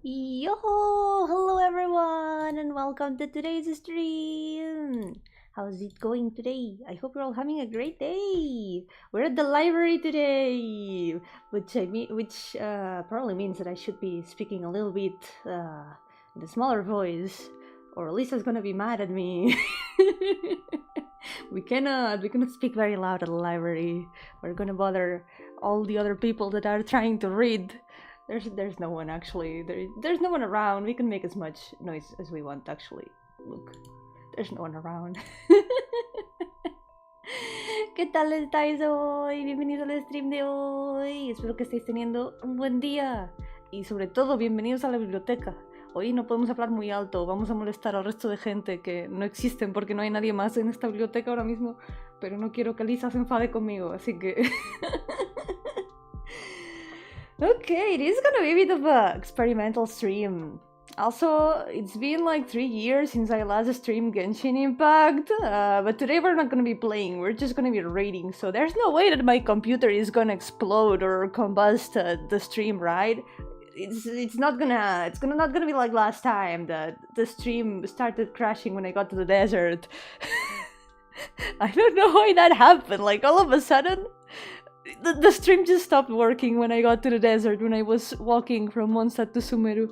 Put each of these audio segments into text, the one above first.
Yo-hooo! Hello everyone and welcome to today's stream! How's it going today? I hope you're all having a great day! We're at the library today! Which probably means that I should be speaking a little bit in a smaller voice, or Lisa's gonna be mad at me. we cannot speak very loud at the library. We're gonna bother all the other people that are trying to read. There's no one actually. There's no one around. We can make as much noise as we want actually. Look, there's no one around. ¿Qué tal estáis hoy? Bienvenidos al stream de hoy. Espero que estéis teniendo un buen día. Y sobre todo, bienvenidos a la biblioteca. Hoy no podemos hablar muy alto, vamos a molestar al resto de gente que no existen porque no hay nadie más en esta biblioteca ahora mismo. Pero no quiero que Lisa se enfade conmigo, así que... Okay, it is gonna be a bit of a experimental stream. Also, it's been like 3 years since I last streamed Genshin Impact, but today we're not gonna be playing, we're just gonna be reading, so there's no way that my computer is gonna explode or combust the stream, right? It's not gonna be like last time that the stream started crashing when I got to the desert. I don't know why that happened, like all of a sudden the stream just stopped working when I got to the desert, when I was walking from Mondstadt to Sumeru.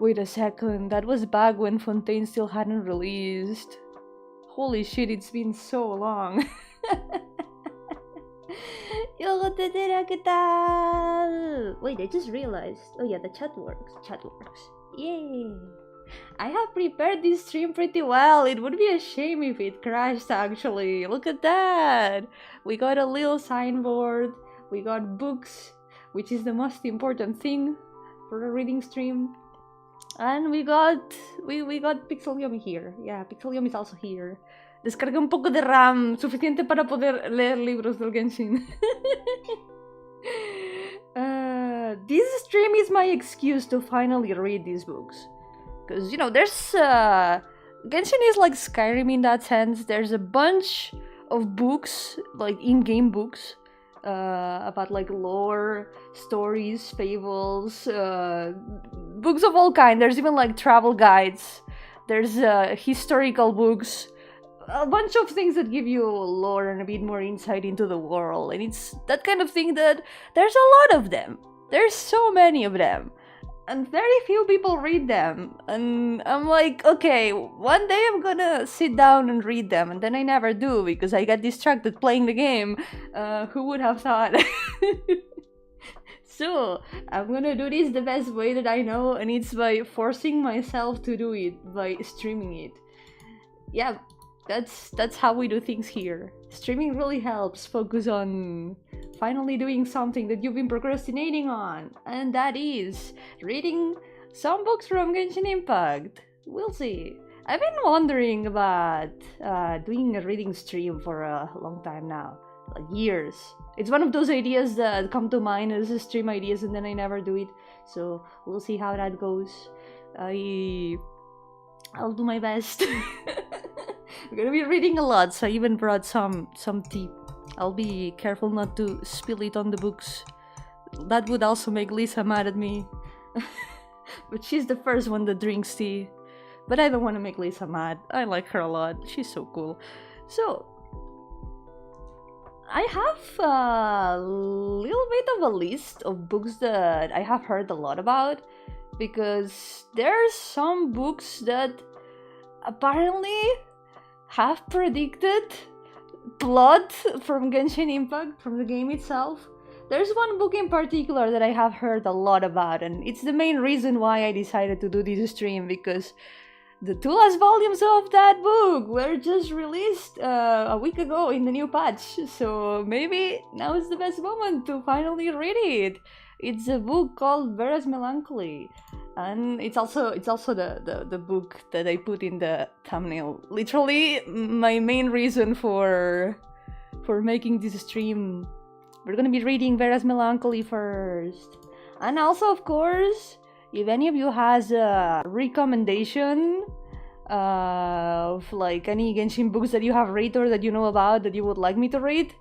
Wait a second, that was back when Fontaine still hadn't released. Holy shit, it's been so long. Yo, Tetera, ¿qué tal? Wait, I just realized. Oh yeah, the chat works. Chat works. Yay! I have prepared this stream pretty well. It would be a shame if it crashed actually. Look at that! We got a little signboard, we got books, which is the most important thing for a reading stream. And we got Pixel Yomi here. Yeah, Pixel Yomi is also here. Descargué un poco de RAM, suficiente para poder leer libros del Genshin. This stream is my excuse to finally read these books. Because, you know, there's... Genshin is like Skyrim in that sense. There's a bunch of books, like in-game books, about like lore, stories, fables, books of all kind. There's even like travel guides. There's historical books. A bunch of things that give you lore and a bit more insight into the world. And it's that kind of thing that there's a lot of them. There's so many of them. And very few people read them, and I'm like, okay, one day I'm gonna sit down and read them, and then I never do because I get distracted playing the game. Who would have thought? So, I'm gonna do this the best way that I know, and it's by forcing myself to do it, by streaming it. Yeah, that's how we do things here. Streaming really helps focus on finally doing something that you've been procrastinating on, and that is reading some books from Genshin Impact. We'll see. I've been wondering about doing a reading stream for a long time now, like years. It's one of those ideas that come to mind as stream ideas and then I never do it, so we'll see how that goes. I'll do my best. I'm gonna be reading a lot, so I even brought some tea. I'll be careful not to spill it on the books. That would also make Lisa mad at me. But she's the first one that drinks tea. But I don't want to make Lisa mad. I like her a lot. She's so cool. So, I have a little bit of a list of books that I have heard a lot about. Because there's some books that apparently have predicted plot from Genshin Impact, from the game itself. There's one book in particular that I have heard a lot about, and it's the main reason why I decided to do this stream, because the 2 last volumes of that book were just released a week ago in the new patch, so maybe now is the best moment to finally read it. It's a book called Vera's Melancholy, and it's also the book that I put in the thumbnail. Literally my main reason for making this stream. We're gonna be reading Vera's Melancholy first. And also, of course, if any of you has a recommendation of like any Genshin books that you have read or that you know about that you would like me to read,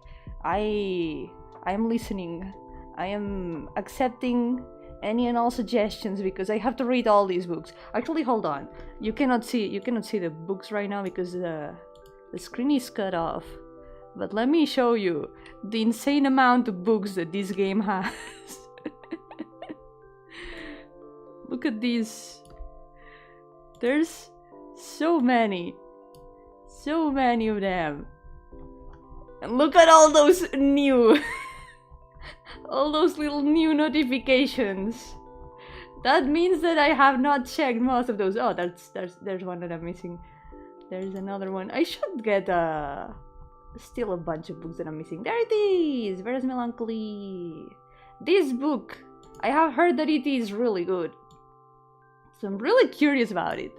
I am listening. I am accepting any and all suggestions, because I have to read all these books. Actually, hold on. You cannot see the books right now because the screen is cut off. But let me show you the insane amount of books that this game has. Look at these. There's so many of them. And look at all those new all those little new notifications. That means that I have not checked most of those. Oh, there's one that I'm missing. There's another one. I should get still a bunch of books that I'm missing. There it is! Vera's Melancholy. This book, I have heard that it is really good. So I'm really curious about it.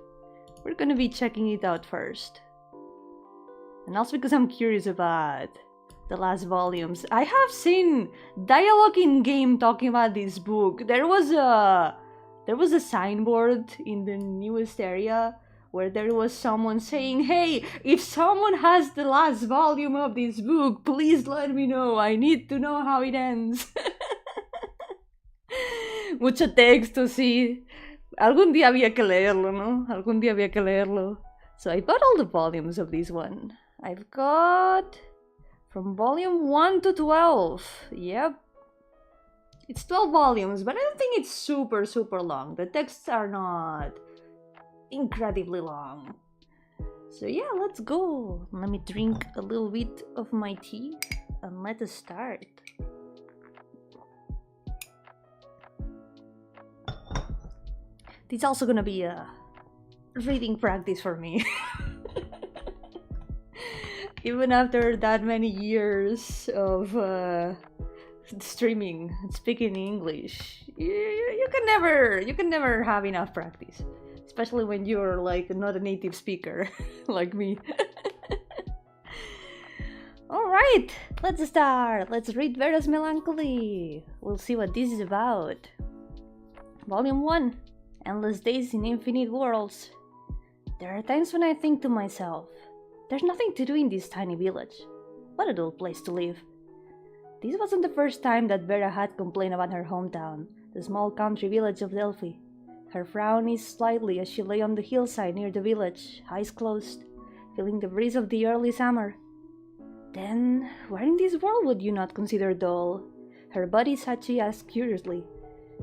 We're gonna be checking it out first. And also because I'm curious about the last volumes. I have seen dialogue in game talking about this book. There was a signboard in the newest area where there was someone saying, "Hey, if someone has the last volume of this book, please let me know. I need to know how it ends." Mucho texto, sí. Algún día había que leerlo, ¿no? Algún día había que leerlo. So I bought all the volumes of this one. I've got from volume 1 to 12. Yep. It's 12 volumes, but I don't think it's super long. The texts are not incredibly long. So yeah, let's go. Let me drink a little bit of my tea and let us start. This is also gonna be a reading practice for me. Even after that many years of streaming and speaking English, you can never have enough practice, especially when you're like not a native speaker like me. All right, let's start. Let's read Vera's Melancholy. We'll see what this is about. Volume 1. Endless days in infinite worlds. There are times when I think to myself, there's nothing to do in this tiny village. What a dull place to live. This wasn't the first time that Vera had complained about her hometown, the small country village of Delphi. Her frown eased slightly as she lay on the hillside near the village, eyes closed, feeling the breeze of the early summer. Then, where in this world would you not consider dull? Her buddy Sachi asked curiously.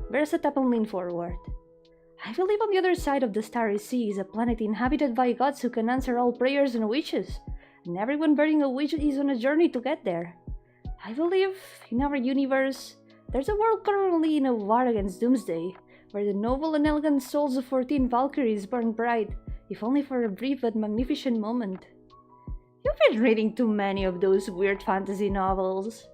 Vera sat up and leaned forward. I believe on the other side of the starry sea is a planet inhabited by gods who can answer all prayers and wishes, and everyone bearing a wish is on a journey to get there. I believe, in our universe, there's a world currently in a war against Doomsday, where the noble and elegant souls of 14 Valkyries burn bright, if only for a brief but magnificent moment. You've been reading too many of those weird fantasy novels.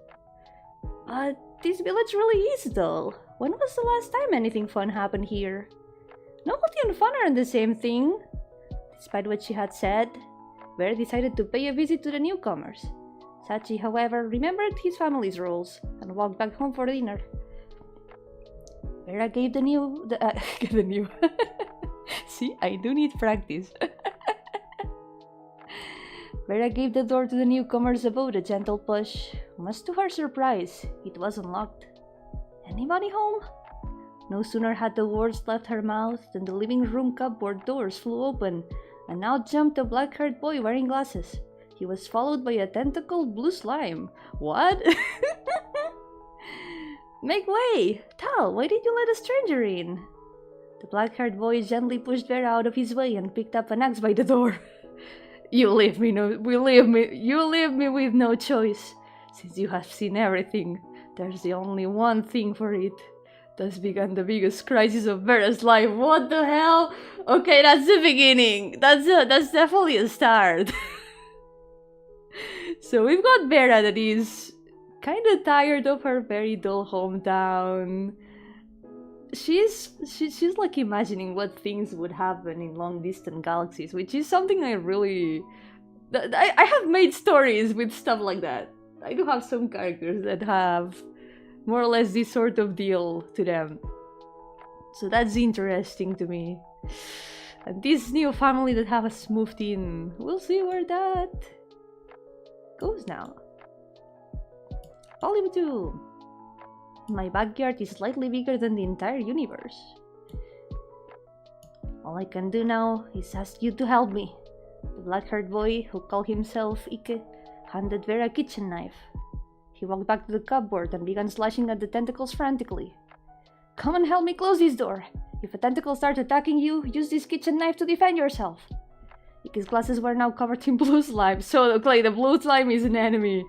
But this village really is dull. When was the last time anything fun happened here? Novelty and fun aren't the same thing. Despite what she had said, Vera decided to pay a visit to the newcomers. Sachi, however, remembered his family's rules and walked back home for dinner. Vera gave See, I do need practice. Vera gave the door to the newcomer's abode a gentle push. Much to her surprise, it was unlocked. Anybody home? No sooner had the words left her mouth than the living room cupboard doors flew open, and out jumped a black-haired boy wearing glasses. He was followed by a tentacled blue slime. What? Make way! Tal, why did you let a stranger in? The black-haired boy gently pushed Vera out of his way and picked up an axe by the door. You leave me with no choice. Since you have seen everything, there's the only one thing for it. Thus began the biggest crisis of Vera's life. What the hell? Okay, that's the beginning. That's definitely a start. So we've got Vera that is kind of tired of her very dull hometown. She's like imagining what things would happen in long distant galaxies, which is something I have made stories with stuff like that. I do have some characters that have more or less this sort of deal to them. So that's interesting to me. And this new family that has moved in, we'll see where that goes now. Volume 2. My backyard is slightly bigger than the entire universe. All I can do now is ask you to help me. The black-haired boy, who called himself Ike, handed Vera a kitchen knife. He walked back to the cupboard and began slashing at the tentacles frantically. Come and help me close this door. If a tentacle starts attacking you, use this kitchen knife to defend yourself. Ike's glasses were now covered in blue slime, so Clay, the blue slime is an enemy.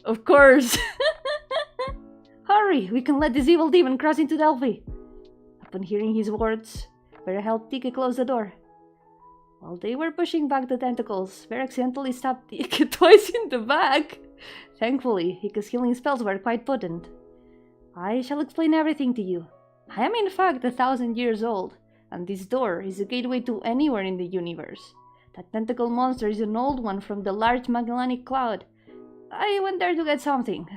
Of course. Hurry, we can let this evil demon cross into Delphi. Upon hearing his words, Vera helped Ike close the door. While they were pushing back the tentacles, Vera accidentally stabbed Ike twice in the back. Thankfully, Ike's healing spells were quite potent. I shall explain everything to you. I am in fact 1,000 years old, and this door is a gateway to anywhere in the universe. That tentacle monster is an old one from the large Magellanic Cloud. I went there to get something.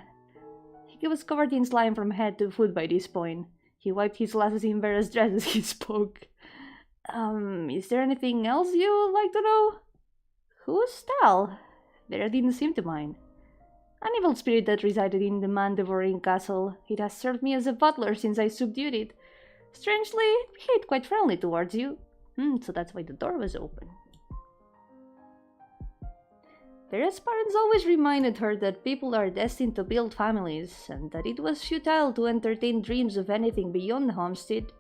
Ike was covered in slime from head to foot by this point. He wiped his glasses in Vera's dress as he spoke. Is there anything else you would like to know? Who's Tal? Vera didn't seem to mind. An evil spirit that resided in the man-devouring castle. It has served me as a butler since I subdued it. Strangely, it behaved quite friendly towards you. So that's why the door was open. Vera's parents always reminded her that people are destined to build families, and that it was futile to entertain dreams of anything beyond the homestead.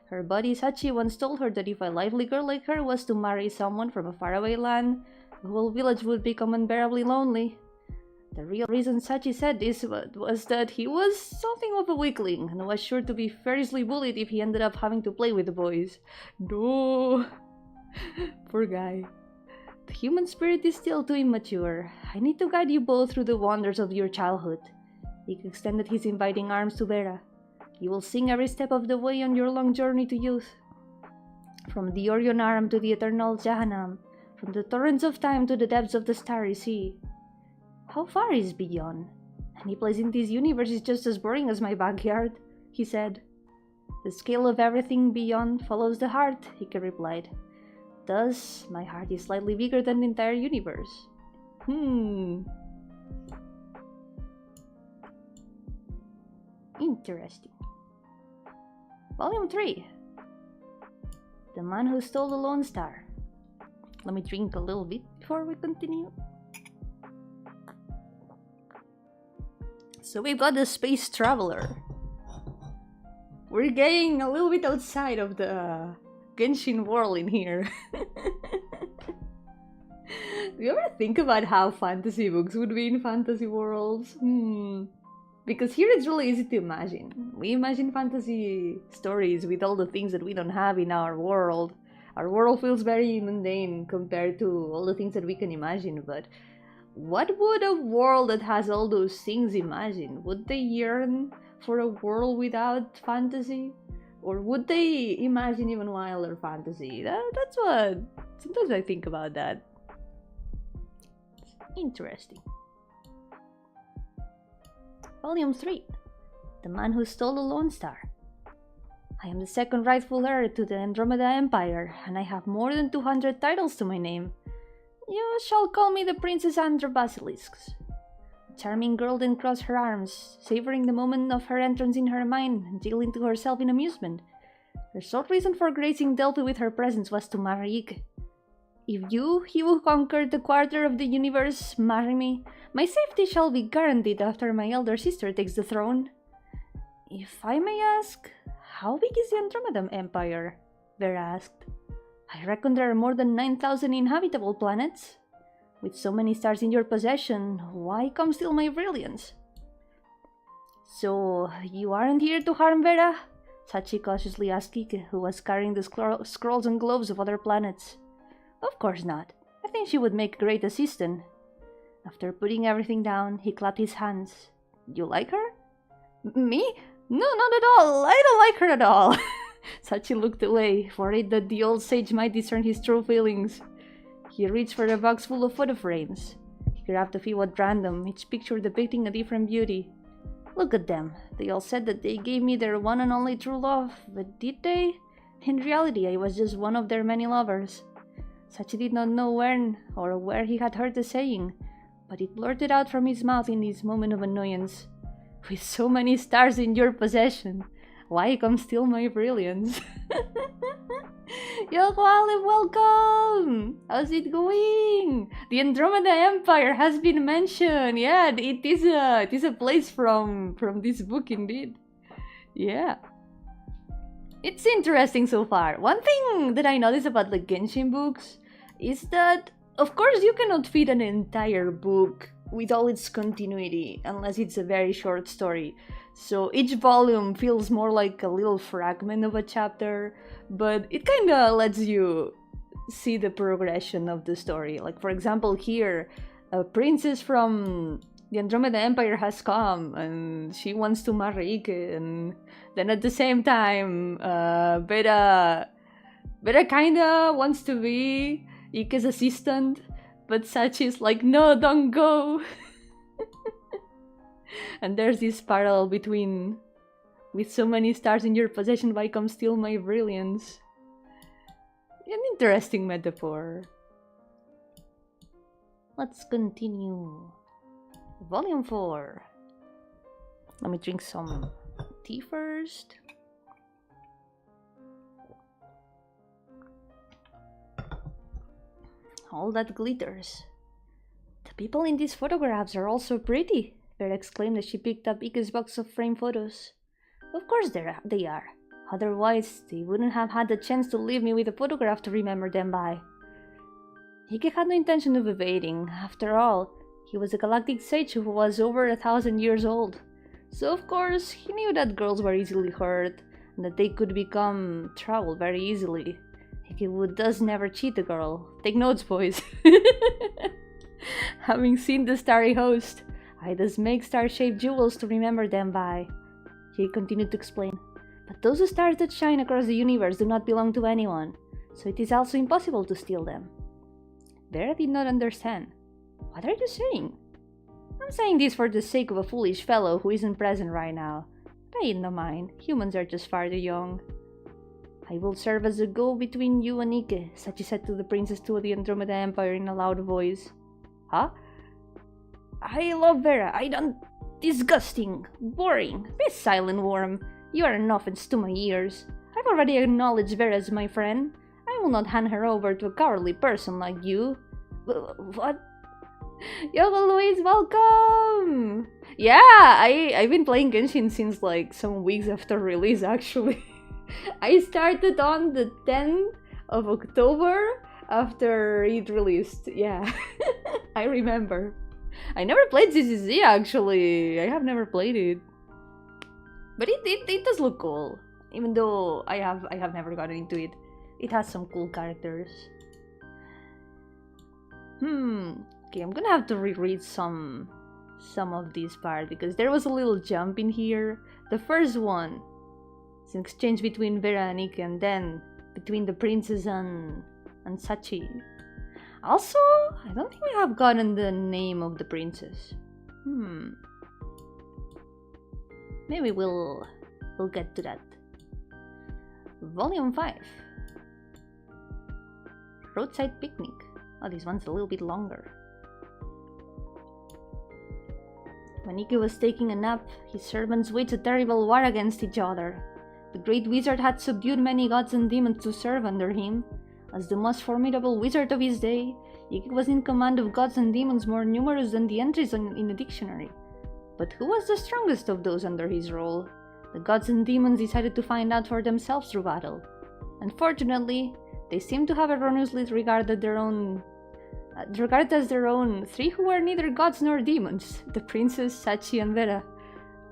Her buddy Sachi once told her that if a lively girl like her was to marry someone from a faraway land, the whole village would become unbearably lonely. The real reason Sachi said this was that he was something of a weakling and was sure to be furiously bullied if he ended up having to play with the boys. No. Poor guy. The human spirit is still too immature. I need to guide you both through the wonders of your childhood. He extended his inviting arms to Vera. You will sing every step of the way on your long journey to youth. From the Orion Arm to the eternal Jahannam, from the torrents of time to the depths of the starry sea. How far is beyond? Any place in this universe is just as boring as my backyard, he said. The scale of everything beyond follows the heart, Ike replied. Thus, my heart is slightly bigger than the entire universe. Interesting. Volume 3. The Man Who Stole the Lone Star. Let me drink a little bit before we continue. So we've got the space traveler. We're getting a little bit outside of the Genshin world in here. Do you ever think about how fantasy books would be in fantasy worlds? Because here it's really easy to imagine. We imagine fantasy stories with all the things that we don't have in our world. Our world feels very mundane compared to all the things that we can imagine, but what would a world that has all those things imagine? Would they yearn for a world without fantasy? Or would they imagine even wilder fantasy? That's what... Sometimes I think about that. It's interesting. Volume 3. The Man Who Stole the Lone Star. I am the second rightful heir to the Andromeda Empire, and I have more than 200 titles to my name. You shall call me the Princess Andra Basilisks. A charming girl then crossed her arms, savoring the moment of her entrance in her mind and giggling to herself in amusement. Her sole reason for gracing Delphi with her presence was to marry Ike. If you, he who conquered the quarter of the universe, marry me, my safety shall be guaranteed after my elder sister takes the throne. If I may ask, how big is the Andromeda Empire? Vera asked. I reckon there are more than 9,000 inhabitable planets. With so many stars in your possession, why come steal my brilliance? So, you aren't here to harm Vera? Sachi cautiously asked Ike, who was carrying the scrolls and globes of other planets. Of course not. I think she would make a great assistant. After putting everything down, he clapped his hands. You like her? Me? No, not at all. I don't like her at all. Sachi looked away, worried that the old sage might discern his true feelings. He reached for a box full of photo frames. He grabbed a few at random, each picture depicting a different beauty. Look at them. They all said that they gave me their one and only true love, but did they? In reality, I was just one of their many lovers. Sachi did not know when or where he had heard the saying, but it blurted out from his mouth in this moment of annoyance. With so many stars in your possession, why come steal my brilliance? Yo, Olive, welcome! How's it going? The Andromeda Empire has been mentioned. Yeah, it is a place from this book indeed. Yeah. It's interesting so far. One thing that I noticed about the Genshin books is that, of course, you cannot fit an entire book with all its continuity unless it's a very short story. So each volume feels more like a little fragment of a chapter, but it kinda lets you see the progression of the story. Like, for example, here, a princess from the Andromeda Empire has come and she wants to marry Ike, and then at the same time, Beta kinda wants to be Ike's assistant, but Sachi's like, no, don't go! And there's this parallel between, with so many stars in your possession, why come steal my brilliance? An interesting metaphor. Let's continue. Volume 4. Let me drink some tea first. All that glitters. The people in these photographs are all so pretty, Vera exclaimed as she picked up Ike's box of framed photos. Of course they are. Otherwise, they wouldn't have had the chance to leave me with a photograph to remember them by. Ike had no intention of evading. After all, he was a galactic sage who was over 1,000 years old. So of course, he knew that girls were easily hurt, and that they could become trouble very easily. Ike would thus never cheat a girl. Take notes, boys. Having seen the starry host, I thus make star-shaped jewels to remember them by. He continued to explain. But those stars that shine across the universe do not belong to anyone, so it is also impossible to steal them. Vera did not understand. What are you saying? I'm saying this for the sake of a foolish fellow who isn't present right now. Pay it no mind, humans are just far too young. I will serve as a go-between you and Ike, Sachi said to the princess to the Andromeda Empire in a loud voice. Huh? I love Vera, I don't... Disgusting, boring, be silent, worm. You are an offense to my ears. I've already acknowledged Vera as my friend. I will not hand her over to a cowardly person like you. What? Yo-hooo, Louise, welcome! Yeah, I've been playing Genshin since like some weeks after release, actually. I started on the 10th of October after it released, yeah. I remember. I never played ZZZ, actually. I have never played it. But it does look cool. Even though I have never gotten into it. It has some cool characters. Okay, I'm gonna have to reread some of these parts because there was a little jump in here. The first one is an exchange between Vera and Ike, and then between the princess and Sachi. Also, I don't think we have gotten the name of the princess. Maybe we'll get to that. Volume 5. Roadside Picnic. Oh, this one's a little bit longer. When Ike was taking a nap, his servants waged a terrible war against each other. The great wizard had subdued many gods and demons to serve under him. As the most formidable wizard of his day, Ike was in command of gods and demons more numerous than the entries in a dictionary. But who was the strongest of those under his rule? The gods and demons decided to find out for themselves through battle. Unfortunately, they seemed to have erroneously regarded as their own three who were neither gods nor demons, the princess, Sachi, and Vera.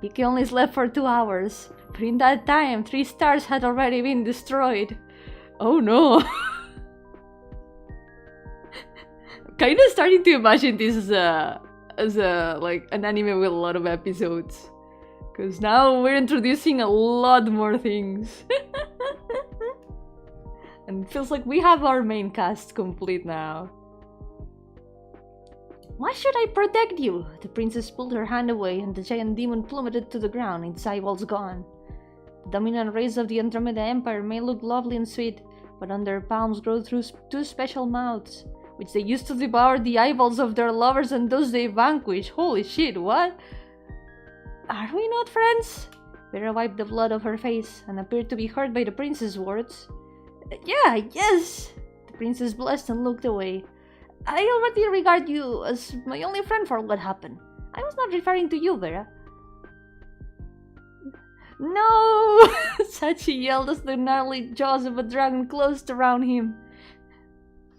Ike only slept for 2 hours, but in that time 3 stars had already been destroyed. Oh no! Kinda starting to imagine this as a like an anime with a lot of episodes. Cause now we're introducing a lot more things. And it feels like we have our main cast complete now. Why should I protect you? The princess pulled her hand away and the giant demon plummeted to the ground, its eyeballs gone. The dominant race of the Andromeda Empire may look lovely and sweet, but on their palms grow through 2 special mouths, which they use to devour the eyeballs of their lovers and those they vanquish. Holy shit, what? Are we not friends? Vera wiped the blood off her face and appeared to be hurt by the prince's words. Yeah, yes! The princess blushed and looked away. I already regard you as my only friend for what happened. I was not referring to you, Vera. No! Sachi yelled as the gnarly jaws of a dragon closed around him.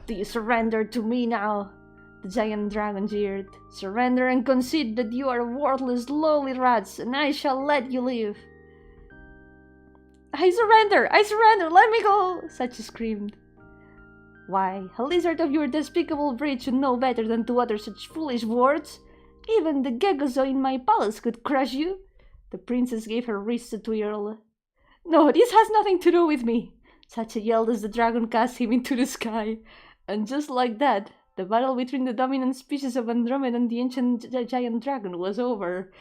Do you surrender to me now? The giant dragon jeered. Surrender and concede that you are worthless, lowly rats, and I shall let you live. I surrender! I surrender! Let me go! Sachi screamed. Why, a lizard of your despicable breed should know better than to utter such foolish words. Even the gegozo in my palace could crush you. The princess gave her wrist a twirl. No, this has nothing to do with me. Sachi yelled as the dragon cast him into the sky. And just like that, the battle between the dominant species of Andromeda and the ancient giant dragon was over.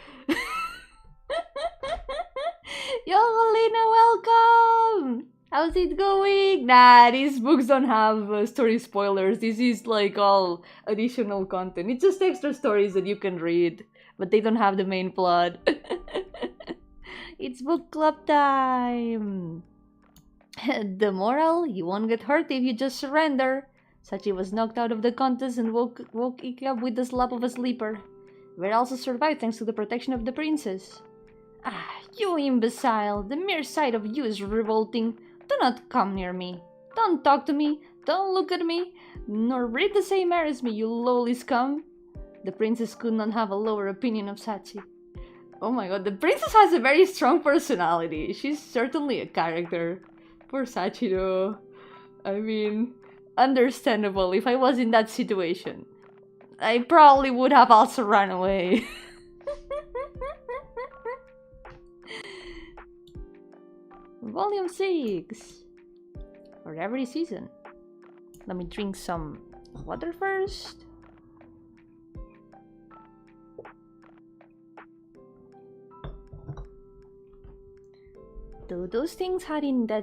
Yo, Lena, welcome! How's it going? Nah, these books don't have story spoilers. This is like all additional content. It's just extra stories that you can read, but they don't have the main plot. It's book club time! The moral? You won't get hurt if you just surrender. Sachi was knocked out of the contest and woke Ikki up with the slap of a sleeper. Vera also survived thanks to the protection of the princess. Ah, you imbecile! The mere sight of you is revolting. Do not come near me. Don't talk to me. Don't look at me. Nor breathe the same air as me, you lowly scum. The princess could not have a lower opinion of Sachi. Oh my god, the princess has a very strong personality. She's certainly a character. Poor Sachi though. I mean, understandable if I was in that situation. I probably would have also run away. Volume 6 for every season. Let me drink some water first. Though those things had indeed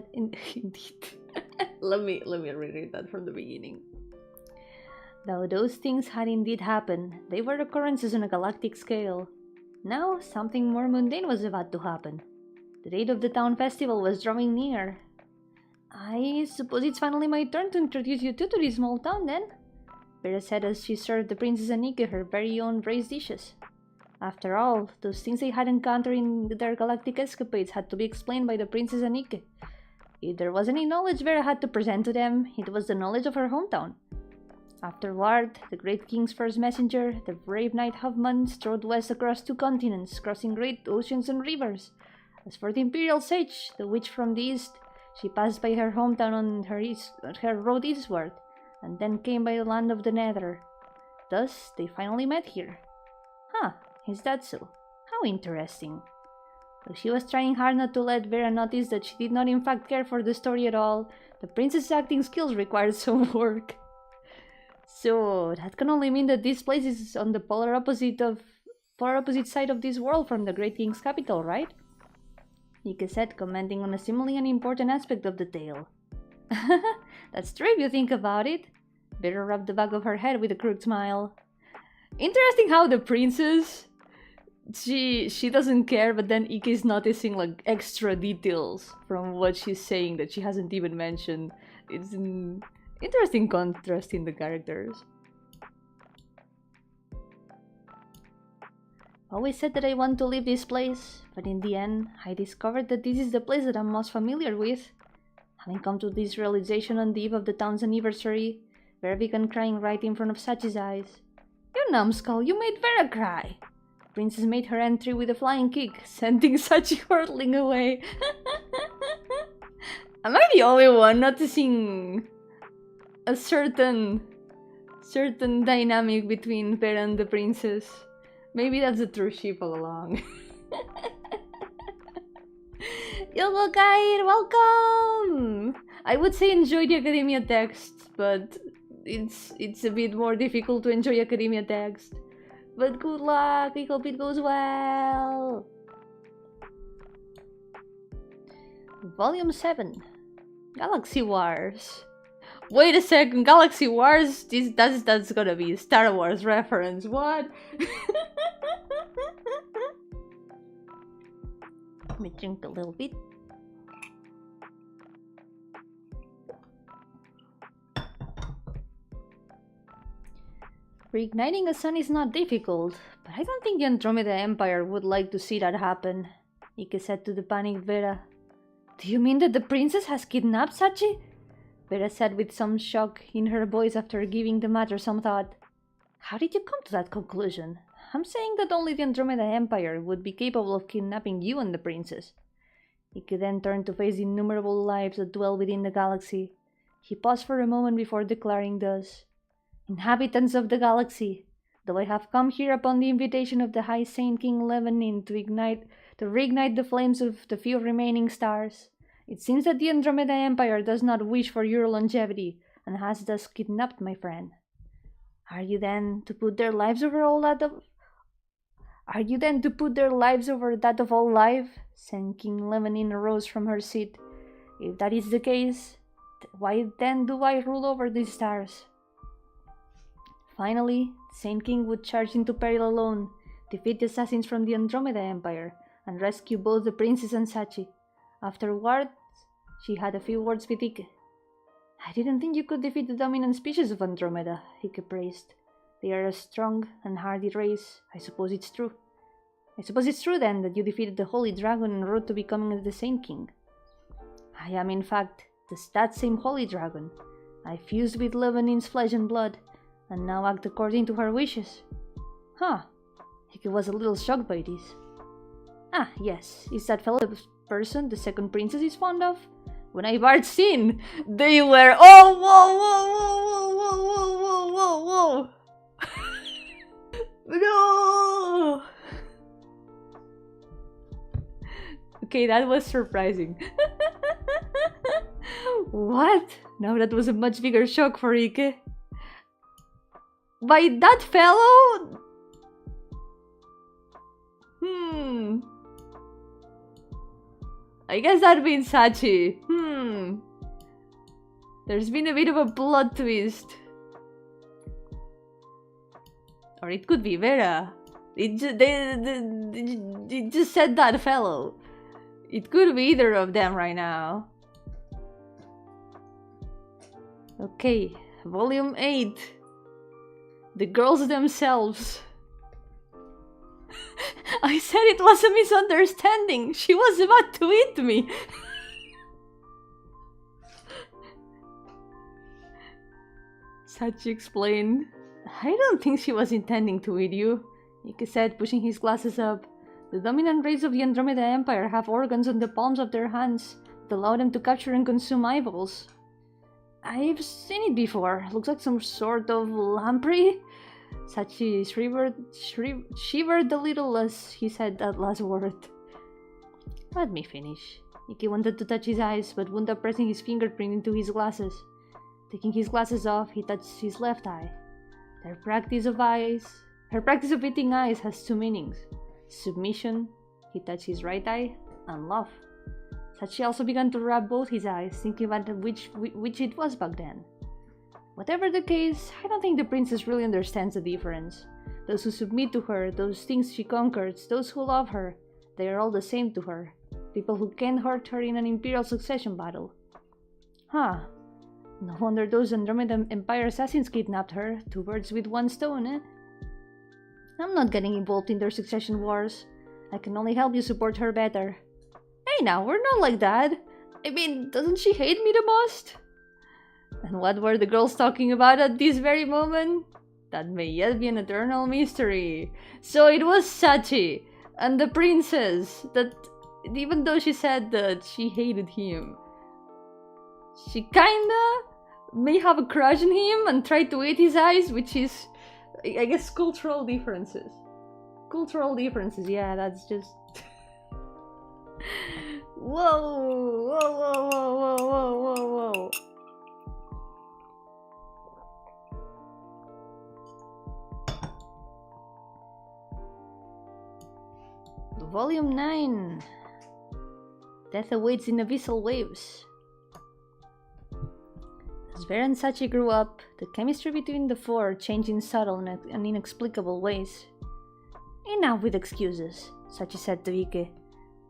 let me reread that from the beginning. Though those things had indeed happened, they were occurrences on a galactic scale. Now something more mundane was about to happen. The date of the town festival was drawing near. I suppose it's finally my turn to introduce you two to this small town, then? Vera said as she served the Princess Anike her very own braised dishes. After all, those things they had encountered in their galactic escapades had to be explained by the Princess Anike. If there was any knowledge Vera had to present to them, it was the knowledge of her hometown. Afterward, the Great King's first messenger, the brave knight Huffman, strode west across 2 continents, crossing great oceans and rivers. As for the Imperial Sage, the witch from the east, she passed by her hometown on her road eastward, and then came by the land of the Nether. Thus, they finally met here. Huh, is that so? How interesting. Though she was trying hard not to let Vera notice that she did not in fact care for the story at all, the princess's acting skills required some work. So, that can only mean that this place is on the polar opposite side of this world from the Great King's capital, right? Ike said, commenting on a seemingly unimportant aspect of the tale. That's true if you think about it. Vera rubbed the back of her head with a crooked smile. Interesting how the princess, she doesn't care, but then Ike is noticing like extra details from what she's saying that she hasn't even mentioned. It's an interesting contrast in the characters. Always said that I want to leave this place, but in the end, I discovered that this is the place that I'm most familiar with. Having come to this realization on the eve of the town's anniversary, Vera began crying right in front of Sachi's eyes. You numbskull, you made Vera cry! Princess made her entry with a flying kick, sending Sachi hurtling away. Am I the only one noticing a certain dynamic between Vera and the princess? Maybe that's a true ship all along. Yo, guys, welcome! I would say enjoy the Academia text, but it's a bit more difficult to enjoy Academia text. But good luck, I hope it goes well! Volume 7. Galaxy Wars. Wait a second, Galaxy Wars? That's gonna be a Star Wars reference, what? drink a little bit. Reigniting a sun is not difficult, but I don't think the Andromeda Empire would like to see that happen, Ike said to the panicked Vera. Do you mean that the princess has kidnapped Sachi? Vera said with some shock in her voice after giving the matter some thought. How did you come to that conclusion? I'm saying that only the Andromeda Empire would be capable of kidnapping you and the princess. Ike then turned to face the innumerable lives that dwell within the galaxy. He paused for a moment before declaring thus. Inhabitants of the galaxy, though I have come here upon the invitation of the High Saint King Lebanon to reignite the flames of the few remaining stars, it seems that the Andromeda Empire does not wish for your longevity, and has thus kidnapped my friend. Are you then to put their lives over that of all life? Saint King Lebanon arose from her seat. If that is the case, why then do I rule over these stars? Finally, Saint King would charge into peril alone, defeat the assassins from the Andromeda Empire, and rescue both the princess and Sachi. Afterwards, she had a few words with Ike. I didn't think you could defeat the dominant species of Andromeda, Ike praised. They are a strong and hardy race. I suppose it's true then that you defeated the Holy Dragon en route to becoming the Saint King. I am in fact that same Holy Dragon. I fused with Lebanon's flesh and blood, and now act according to her wishes. Huh. Ike was a little shocked by this. Ah, yes, is that fellow the person the second princess is fond of? When I barged in, they were— oh, whoa. No! Okay, that was surprising. What? Now that was a much bigger shock for Ike. By that fellow? I guess that means Sachi. There's been a bit of a plot twist. Or it could be Vera. They just said that fellow. It could be either of them right now. Okay, volume 8. The girls themselves. I said it was a misunderstanding. She was about to eat me. Sachi explained. I don't think she was intending to eat you, Ike said, pushing his glasses up. The dominant race of the Andromeda Empire have organs on the palms of their hands that allow them to capture and consume eyeballs. I've seen it before. Looks like some sort of lamprey. Sachi shivered a little as he said that last word. Let me finish. Ike wanted to touch his eyes, but wound up pressing his fingerprint into his glasses. Taking his glasses off, he touched his left eye. Her practice of eating eyes has two meanings. Submission, he touched his right eye, and love. Sachi also began to rub both his eyes, thinking about which it was back then. Whatever the case, I don't think the princess really understands the difference. Those who submit to her, those things she conquers, those who love her, they are all the same to her. People who can't hurt her in an imperial succession battle. Huh. No wonder those Andromeda Empire assassins kidnapped her. 2 birds with 1 stone, eh? I'm not getting involved in their succession wars. I can only help you support her better. Hey now, we're not like that. I mean, doesn't she hate me the most? And what were the girls talking about at this very moment? That may yet be an eternal mystery. So it was Sachi and the princess that, even though she said that she hated him, she kinda may have a crush on him and tried to eat his eyes, which is, I guess, cultural differences. Cultural differences, yeah, that's just... Whoa. Volume 9. Death awaits in abyssal waves. As Vera and Sachi grew up, the chemistry between the four changed in subtle and inexplicable ways. Enough with excuses, Sachi said to Ike.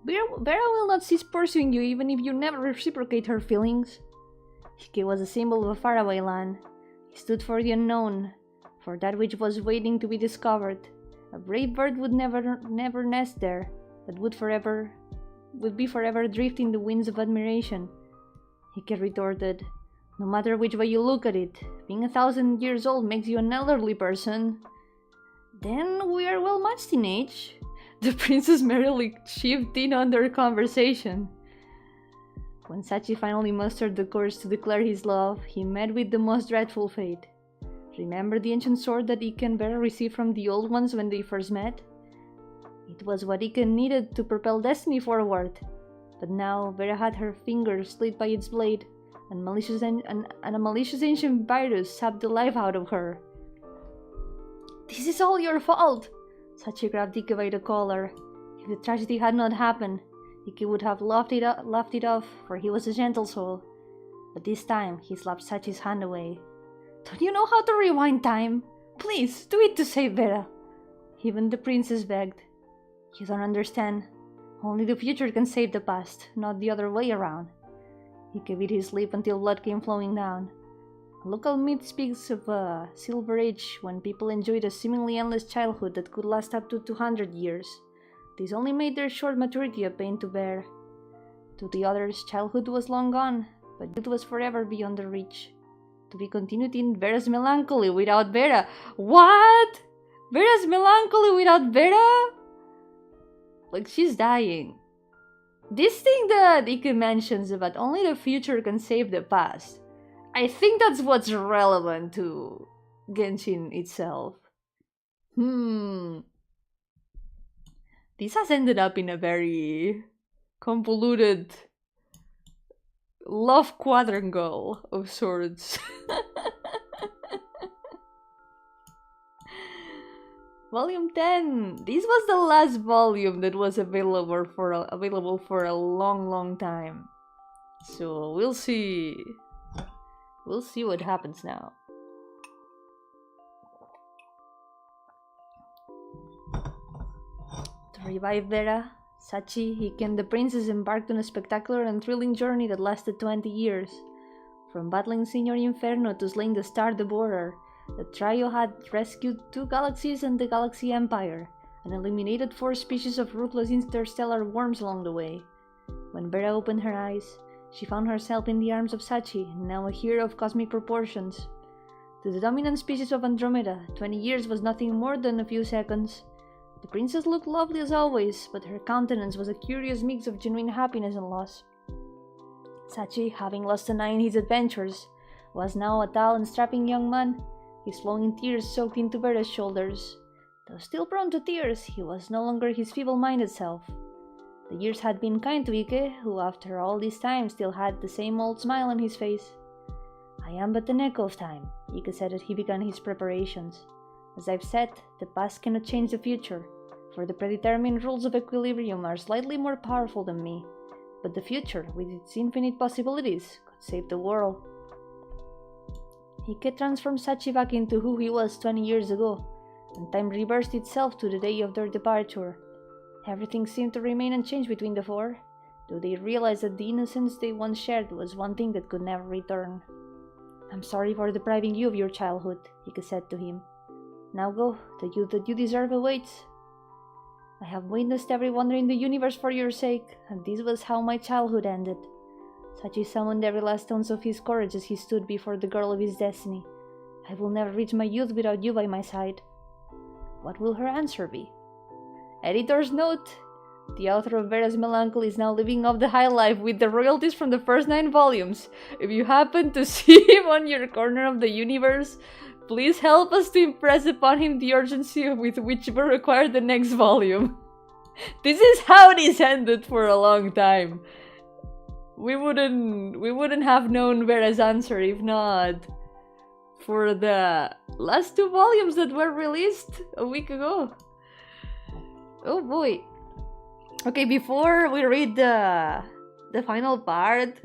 Vera will not cease pursuing you even if you never reciprocate her feelings. Hike was a symbol of a faraway land. He stood for the unknown, for that which was waiting to be discovered. A brave bird would never nest there, but would be forever adrift in the winds of admiration. Hike retorted, "No matter which way you look at it, being 1,000 years old makes you an elderly person." "Then we are well matched in age." The princess merrily chimed in on their conversation. When Sachi finally mustered the courage to declare his love, he met with the most dreadful fate. Remember the ancient sword that Ike and Vera received from the old ones when they first met? It was what Ike needed to propel destiny forward. But now Vera had her fingers slit by its blade, and a malicious ancient virus sapped the life out of her. "This is all your fault!" Sachi grabbed Ike by the collar. If the tragedy had not happened, Ike would have laughed it off, for he was a gentle soul. But this time, he slapped Sachi's hand away. "Don't you know how to rewind time? Please, do it to save Vera!" Even the princess begged. "You don't understand. Only the future can save the past, not the other way around." Ike bit his lip until blood came flowing down. Local myth speaks of a silver age when people enjoyed a seemingly endless childhood that could last up to 200 years. This only made their short maturity a pain to bear. To the others, childhood was long gone, but youth was forever beyond their reach. To be continued in Vera's melancholy without Vera. What? Vera's melancholy without Vera? Like she's dying. This thing that Ike mentions about only the future can save the past, I think that's what's relevant to Genshin itself. This has ended up in a very convoluted love quadrangle of sorts. Volume 10. This was the last volume that was available for a long time. So we'll see. We'll see what happens now. To revive Vera, Sachi, Hike, and the princess embarked on a spectacular and thrilling journey that lasted 20 years. From battling Signor Inferno to slaying the Star Devourer, the trio had rescued 2 galaxies and the Galaxy Empire, and eliminated 4 species of ruthless interstellar worms along the way. When Vera opened her eyes, she found herself in the arms of Sachi, now a hero of cosmic proportions. To the dominant species of Andromeda, 20 years was nothing more than a few seconds. The princess looked lovely as always, but her countenance was a curious mix of genuine happiness and loss. Sachi, having lost an eye in his adventures, was now a tall and strapping young man, his flowing tears soaked into Vera's shoulders. Though still prone to tears, he was no longer his feeble-minded self. The years had been kind to Ike, who after all this time still had the same old smile on his face. "I am but an echo of time," Ike said as he began his preparations. "As I've said, the past cannot change the future, for the predetermined rules of equilibrium are slightly more powerful than me. But the future, with its infinite possibilities, could save the world." Ike transformed Sachi back into who he was 20 years ago, and time reversed itself to the day of their departure. Everything seemed to remain unchanged between the four, though they realized that the innocence they once shared was one thing that could never return. "I'm sorry for depriving you of your childhood," Ike said to him. "Now go, the youth that you deserve awaits. I have witnessed every wonder in the universe for your sake, and this was how my childhood ended." Sachi summoned every last ounce of his courage as he stood before the girl of his destiny. "I will never reach my youth without you by my side." What will her answer be? Editor's note: the author of Vera's Melancholy is now living off the high life with the royalties from the first 9 volumes. If you happen to see him on your corner of the universe, please help us to impress upon him the urgency with which we require the next volume. This is how this ended for a long time. We wouldn't have known Vera's answer if not for the last 2 volumes that were released a week ago. Oh boy. Okay, before we read the final part,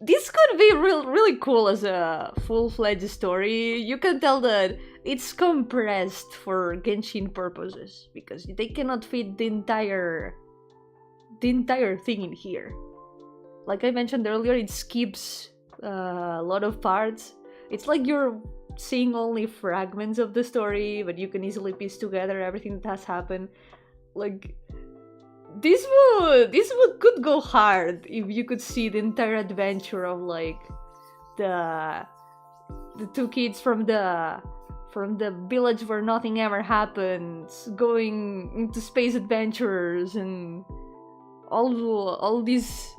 this could be really cool as a full-fledged story. You can tell that it's compressed for Genshin purposes, because they cannot fit the entire the entire thing in here. Like I mentioned earlier, it skips a lot of parts. It's like you're seeing only fragments of the story, but you can easily piece together everything that has happened. Like, this could go hard if you could see the entire adventure of like the two kids from the village where nothing ever happens going into space adventures, and all this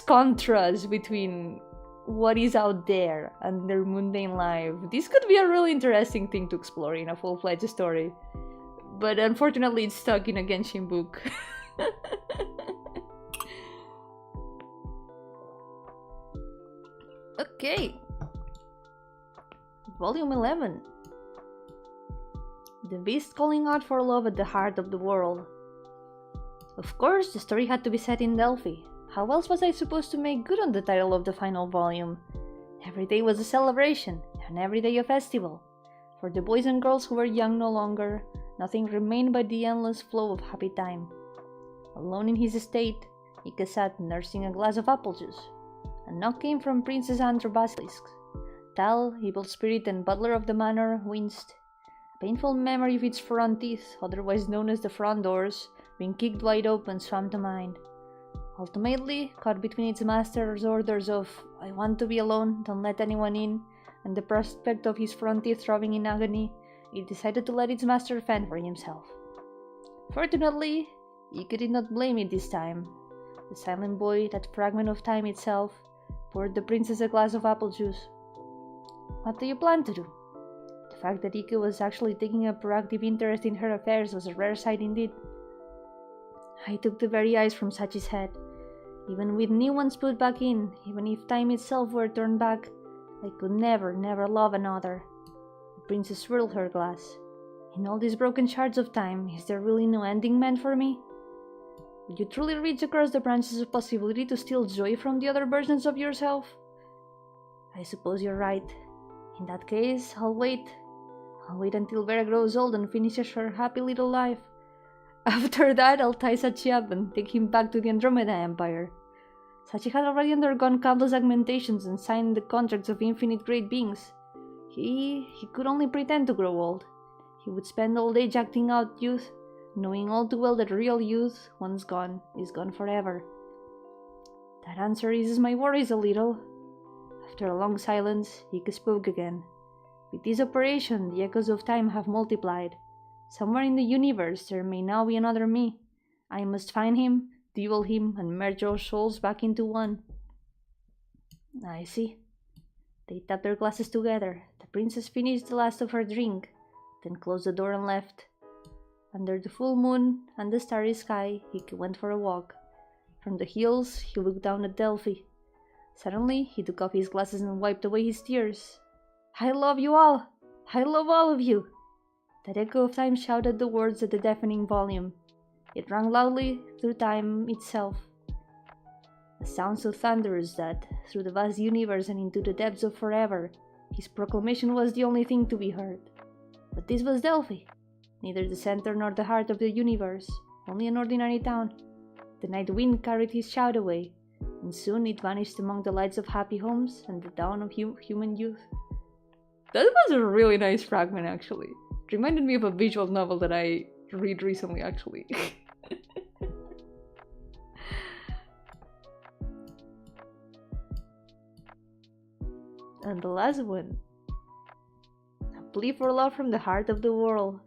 contrast between what is out there and their mundane life. This could be a really interesting thing to explore in a full-fledged story, but unfortunately it's stuck in a Genshin book. Okay. Volume 11. The beast calling out for love at the heart of the world. Of course, the story had to be set in Delphi. How else was I supposed to make good on the title of the final volume? Every day was a celebration, and every day a festival. For the boys and girls who were young no longer, nothing remained but the endless flow of happy time. Alone in his estate, Ike sat nursing a glass of apple juice. A knock came from Princess Andra Basilisk. Tal, evil spirit and butler of the manor, winced. A painful memory of its front teeth, otherwise known as the front doors, being kicked wide open, swam to mind. Ultimately, caught between its master's orders of "I want to be alone, don't let anyone in," and the prospect of his front teeth throbbing in agony, it decided to let its master fend for himself. Fortunately, Ike did not blame it this time. The silent boy, that fragment of time itself, poured the princess a glass of apple juice. What do you plan to do? The fact that Ike was actually taking a proactive interest in her affairs was a rare sight indeed. I took the very eyes from Sachi's head. Even with new ones put back in, even if time itself were turned back, I could never love another. The princess swirled her glass. In all these broken shards of time, is there really no ending meant for me? Would you truly reach across the branches of possibility to steal joy from the other versions of yourself? I suppose you're right. In that case, I'll wait. I'll wait until Vera grows old and finishes her happy little life. After that, I'll tie Sachi up and take him back to the Andromeda Empire. Sachi had already undergone countless augmentations and signed the contracts of infinite great beings. He could only pretend to grow old. He would spend all day acting out youth, knowing all too well that real youth, once gone, is gone forever. That answer eases my worries a little. After a long silence, Ike spoke again. With this operation, the echoes of time have multiplied. Somewhere in the universe there may now be another me. I must find him, duel him, and merge our souls back into one. I see. They tapped their glasses together. The princess finished the last of her drink, then closed the door and left. Under the full moon and the starry sky, he went for a walk. From the hills, he looked down at Delphi. Suddenly, he took off his glasses and wiped away his tears. I love you all! I love all of you! That echo of time shouted the words at the deafening volume. It rang loudly through time itself. A sound so thunderous that, through the vast universe and into the depths of forever, his proclamation was the only thing to be heard. But this was Delphi, neither the center nor the heart of the universe, only an ordinary town. The night wind carried his shout away, and soon it vanished among the lights of happy homes and the dawn of human youth. That was a really nice fragment, actually. It reminded me of a visual novel that I read recently, actually. And the last one. A plea for love from the heart of the world.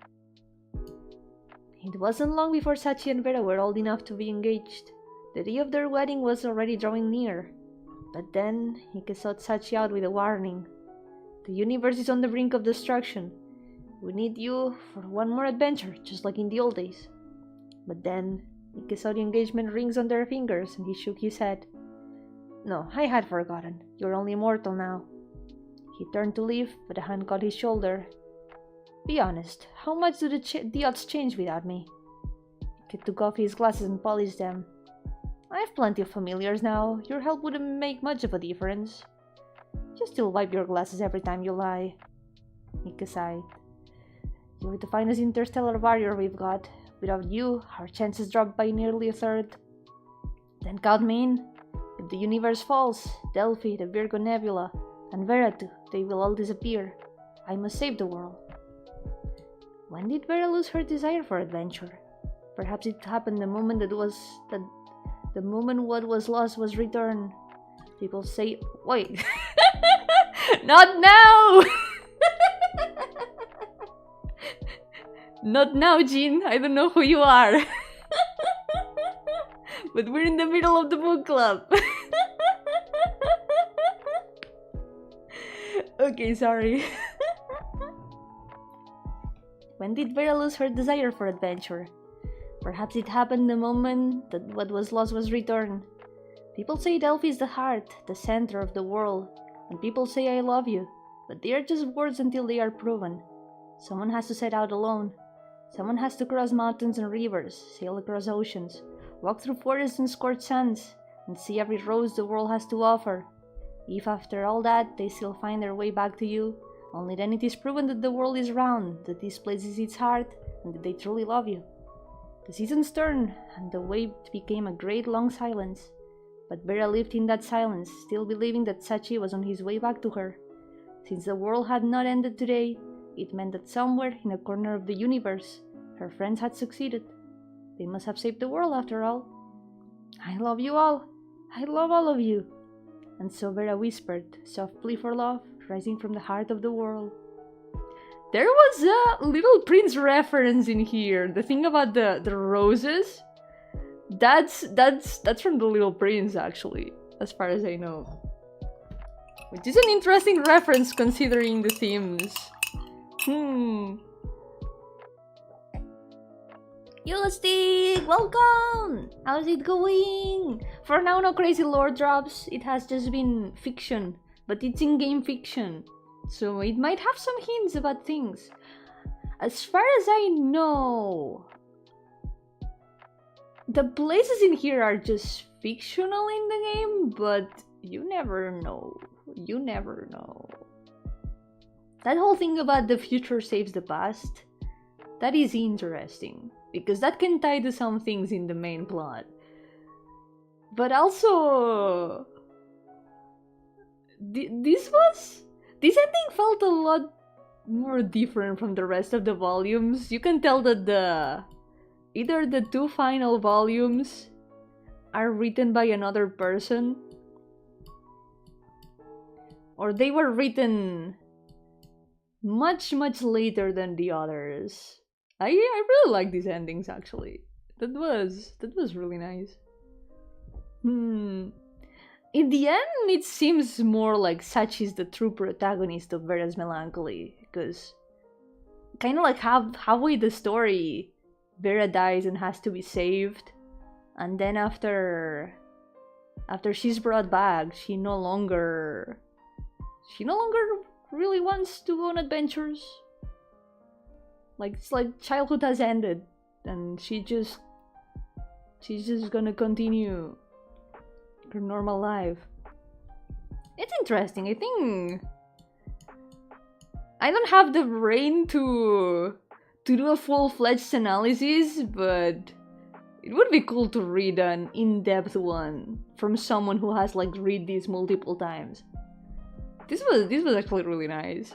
It wasn't long before Sachi and Vera were old enough to be engaged. The day of their wedding was already drawing near. But then, Ike sought Sachi out with a warning. The universe is on the brink of destruction. We need you for one more adventure, just like in the old days. But then, Ike saw the engagement rings on their fingers and he shook his head. No, I had forgotten. You're only mortal now. He turned to leave, but a hand caught his shoulder. Be honest, how much do the odds change without me? Ike took off his glasses and polished them. I have plenty of familiars now. Your help wouldn't make much of a difference. You still wipe your glasses every time you lie. Ike sighed. You're the finest interstellar warrior we've got, Without you, our chances drop by nearly a third. Then count me in. If the universe falls, Delphi, the Virgo Nebula, and Veratu, they will all disappear. I must save the world. When did Vera lose her desire for adventure? Perhaps it happened the moment the moment what was lost was returned. People say, wait, not now! Not now, Jean. I don't know who you are. But we're in the middle of the book club. Okay, sorry. When did Vera lose her desire for adventure? Perhaps it happened the moment that what was lost was returned. People say Delphi is the heart, the center of the world, and people say I love you, but they are just words until they are proven. Someone has to set out alone. Someone has to cross mountains and rivers, sail across oceans, walk through forests and scorched sands, and see every rose the world has to offer. If after all that they still find their way back to you, only then it is proven that the world is round, that this place is its heart, and that they truly love you. The seasons turned, and the wait became a great long silence. But Vera lived in that silence, still believing that Sachi was on his way back to her. Since the world had not ended today, it meant that somewhere in a corner of the universe, her friends had succeeded. They must have saved the world after all. I love you all. I love all of you. And so Vera whispered, soft plea for love, rising from the heart of the world. There was a Little Prince reference in here. The thing about the roses, that's from the Little Prince, actually, as far as I know. Which is an interesting reference considering the themes. Elastic, welcome! How's it going? For now, no crazy lore drops. It has just been fiction, but it's in-game fiction, so it might have some hints about things. As far as I know, the places in here are just fictional in the game, but you never know. You never know. That whole thing about the future saves the past, that is interesting, because that can tie to some things in the main plot. But also, this ending felt a lot more different from the rest of the volumes. You can tell that either the two final volumes are written by another person, or they were written much later than the others. I really like these endings, actually. That was really nice. In the end, it seems more like Sachi is the true protagonist of Vera's melancholy, because kind of like halfway the story, Vera dies and has to be saved, and then after she's brought back, she no longer really wants to go on adventures. Like, it's like childhood has ended, and she's just gonna continue her normal life. It's interesting. I think I don't have the brain to do a full-fledged analysis, but it would be cool to read an in-depth one from someone who has like read these multiple times. This was actually really nice.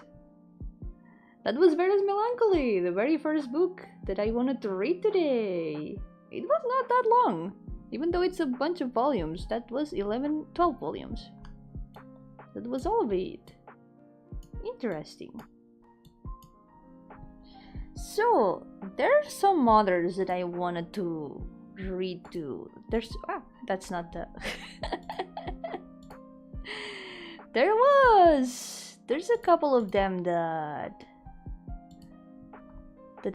That was Vera's Melancholy, the very first book that I wanted to read today. It was not that long, even though it's a bunch of volumes. That was 12 volumes. That was all of it. Interesting. So, there are some others that I wanted to read too. There's there's a couple of them that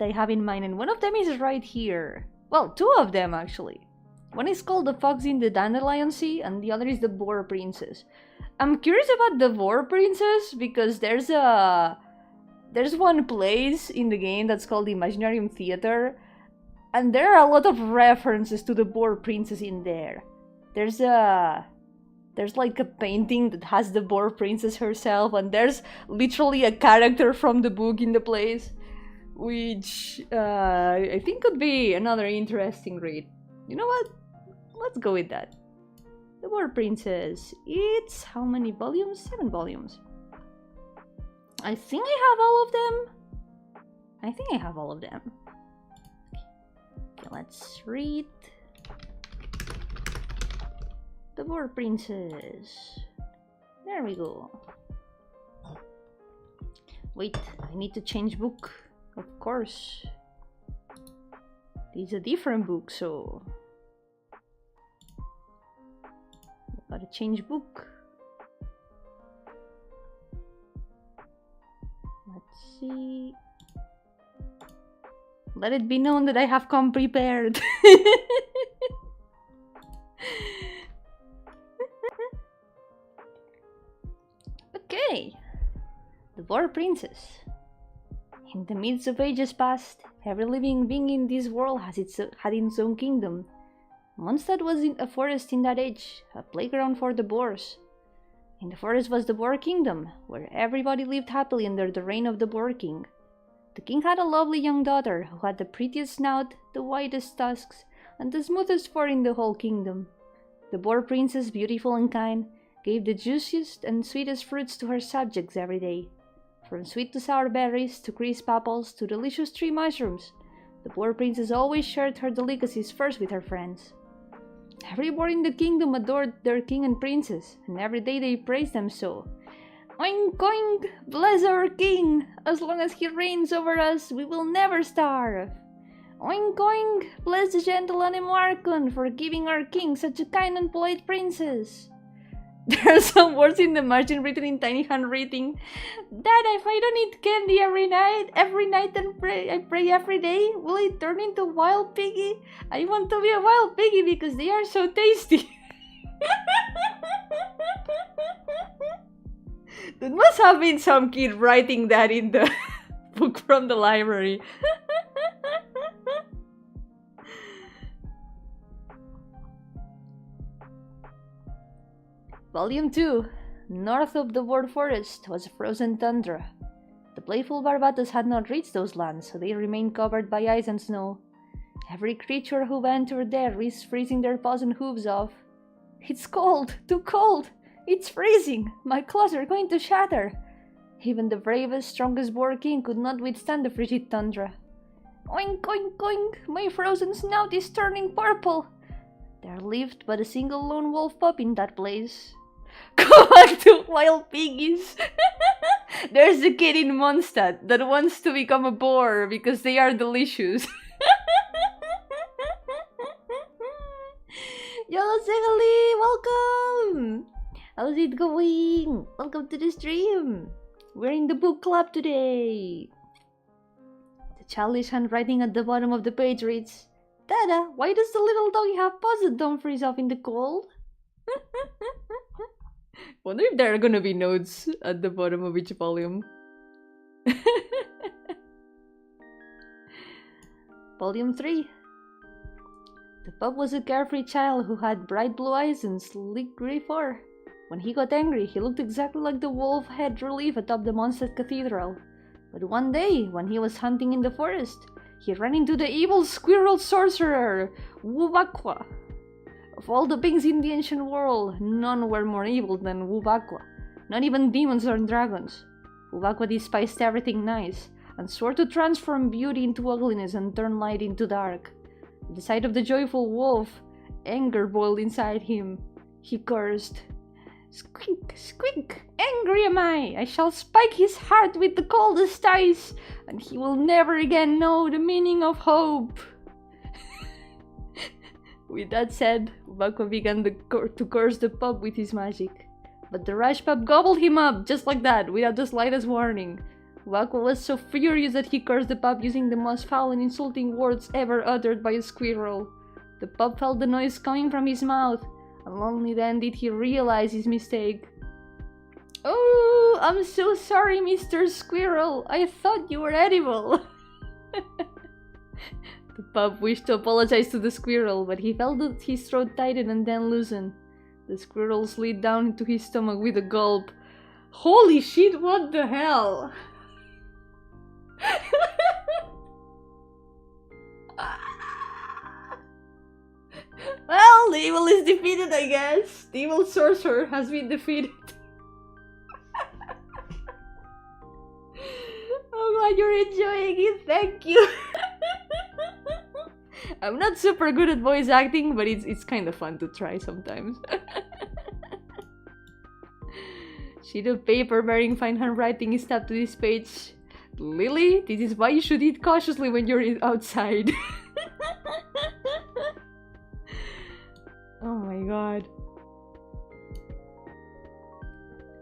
I have in mind, and one of them is right here. Well, two of them actually. One is called The Fox in the Dandelion Sea, and the other is The Boar Princess. I'm curious about The Boar Princess because there's one place in the game that's called the Imaginarium Theater, and there are a lot of references to the Boar Princess in there. There's like a painting that has the Boar Princess herself, and there's literally a character from the book in the place. which I think could be another interesting read. You know what? Let's go with that. The War Princess. It's how many volumes? 7 volumes. I think I have all of them. Okay, let's read The War Princess. There we go. Wait, I need to change book. Of course. This is a different book, so gotta change book. Let's see. Let it be known that I have come prepared. Okay. The War Princess. In the midst of ages past, every living being in this world had its own kingdom. Mondstadt was in a forest in that age, a playground for the boars. In the forest was the Boar Kingdom, where everybody lived happily under the reign of the Boar King. The king had a lovely young daughter who had the prettiest snout, the whitest tusks, and the smoothest fur in the whole kingdom. The Boar Princess, beautiful and kind, gave the juiciest and sweetest fruits to her subjects every day. From sweet to sour berries, to crisp apples, to delicious tree mushrooms, the Boar Princess always shared her delicacies first with her friends. Every boar in the kingdom adored their king and princess, and every day they praised them so. Oink oink, bless our king! As long as he reigns over us, we will never starve. Oink oink, bless the gentle Anemarkon for giving our king such a kind and polite princess. There are some words in the margin written in tiny handwriting. Dad, if I don't eat candy every night and I pray every day, will I turn into a wild piggy? I want to be a wild piggy because they are so tasty. There must have been some kid writing that in the book from the library. Volume 2. North of the World Forest was frozen tundra. The playful Barbatos had not reached those lands, so they remained covered by ice and snow. Every creature who ventured there risked freezing their paws and hooves off. It's cold! Too cold! It's freezing! My claws are going to shatter! Even the bravest, strongest Boar King could not withstand the frigid tundra. Oink, oink, oink! My frozen snout is turning purple! There lived but a single lone wolf pup in that place. Go back to wild piggies! There's a kid in Mondstadt that wants to become a boar because they are delicious. Yo, Segali, welcome! How's it going? Welcome to the stream. We're in the book club today. The childish handwriting at the bottom of the page reads, Dada, why does the little doggy have paws that don't freeze off in the cold? Wonder if there are gonna be notes at the bottom of each volume. Volume 3. The pup was a carefree child who had bright blue eyes and sleek grey fur. When he got angry, he looked exactly like the wolf head relief atop the Mondstadt Cathedral. But one day, when he was hunting in the forest, he ran into the evil squirrel sorcerer, Wubaqua. Of all the beings in the ancient world, none were more evil than Wubaqua. Not even demons or dragons. Wubaqua despised everything nice, and swore to transform beauty into ugliness and turn light into dark. At the sight of the joyful wolf, anger boiled inside him. He cursed, Squeak, squeak, angry am I shall spike his heart with the coldest ice, and he will never again know the meaning of hope. With that said, Wubaqua began to curse the pup with his magic. But the rash pup gobbled him up, just like that, without the slightest warning. Wubaqua was so furious that he cursed the pup using the most foul and insulting words ever uttered by a squirrel. The pup felt the noise coming from his mouth, and only then did he realize his mistake. Oh, I'm so sorry, Mr. Squirrel. I thought you were edible. The pup wished to apologize to the squirrel, but he felt that his throat tightened and then loosened. The squirrel slid down into his stomach with a gulp. Holy shit, what the hell? the evil is defeated, I guess. The evil sorcerer has been defeated. I'm glad you're enjoying it, thank you. I'm not super good at voice acting, but it's kind of fun to try sometimes. Sheet of paper bearing fine handwriting is tapped to this page. Lily, this is why you should eat cautiously when you're outside. Oh my god.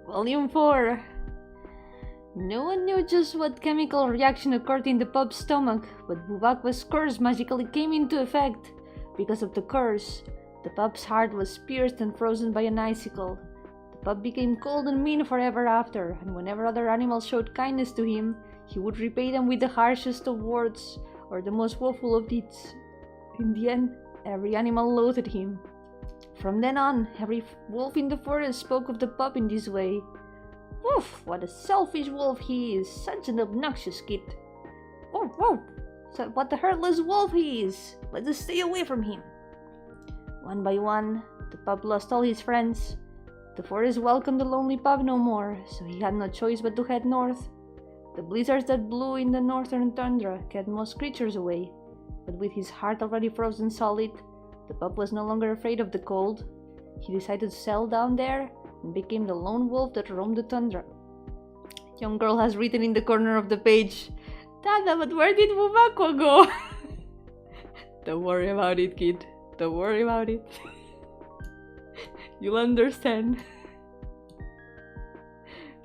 Volume 4. No one knew just what chemical reaction occurred in the pup's stomach, but Bubakwa's curse magically came into effect. Because of the curse, the pup's heart was pierced and frozen by an icicle. The pup became cold and mean forever after, and whenever other animals showed kindness to him, he would repay them with the harshest of words or the most woeful of deeds. In the end, every animal loathed him. From then on, every wolf in the forest spoke of the pup in this way. Woof! What a selfish wolf he is! Such an obnoxious kid! Woof woof! So what a heartless wolf he is! Let us stay away from him! One by one, the pup lost all his friends. The forest welcomed the lonely pup no more, so he had no choice but to head north. The blizzards that blew in the northern tundra kept most creatures away, but with his heart already frozen solid, the pup was no longer afraid of the cold. He decided to settle down there and became the lone wolf that roamed the tundra. Young girl has written in the corner of the page, Dada, but where did Bubakwa go? Don't worry about it, kid. Don't worry about it. You'll understand.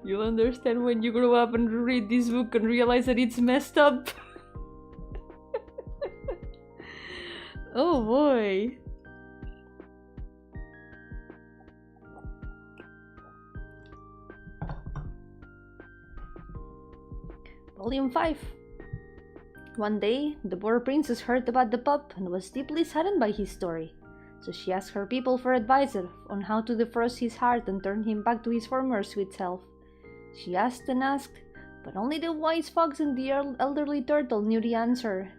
You'll understand when you grow up and read this book and realize that it's messed up. Oh boy. Volume 5. One day, the poor princess heard about the pup and was deeply saddened by his story. So she asked her people for advice on how to defrost his heart and turn him back to his former sweet self. She asked and asked, but only the wise fox and the elderly turtle knew the answer.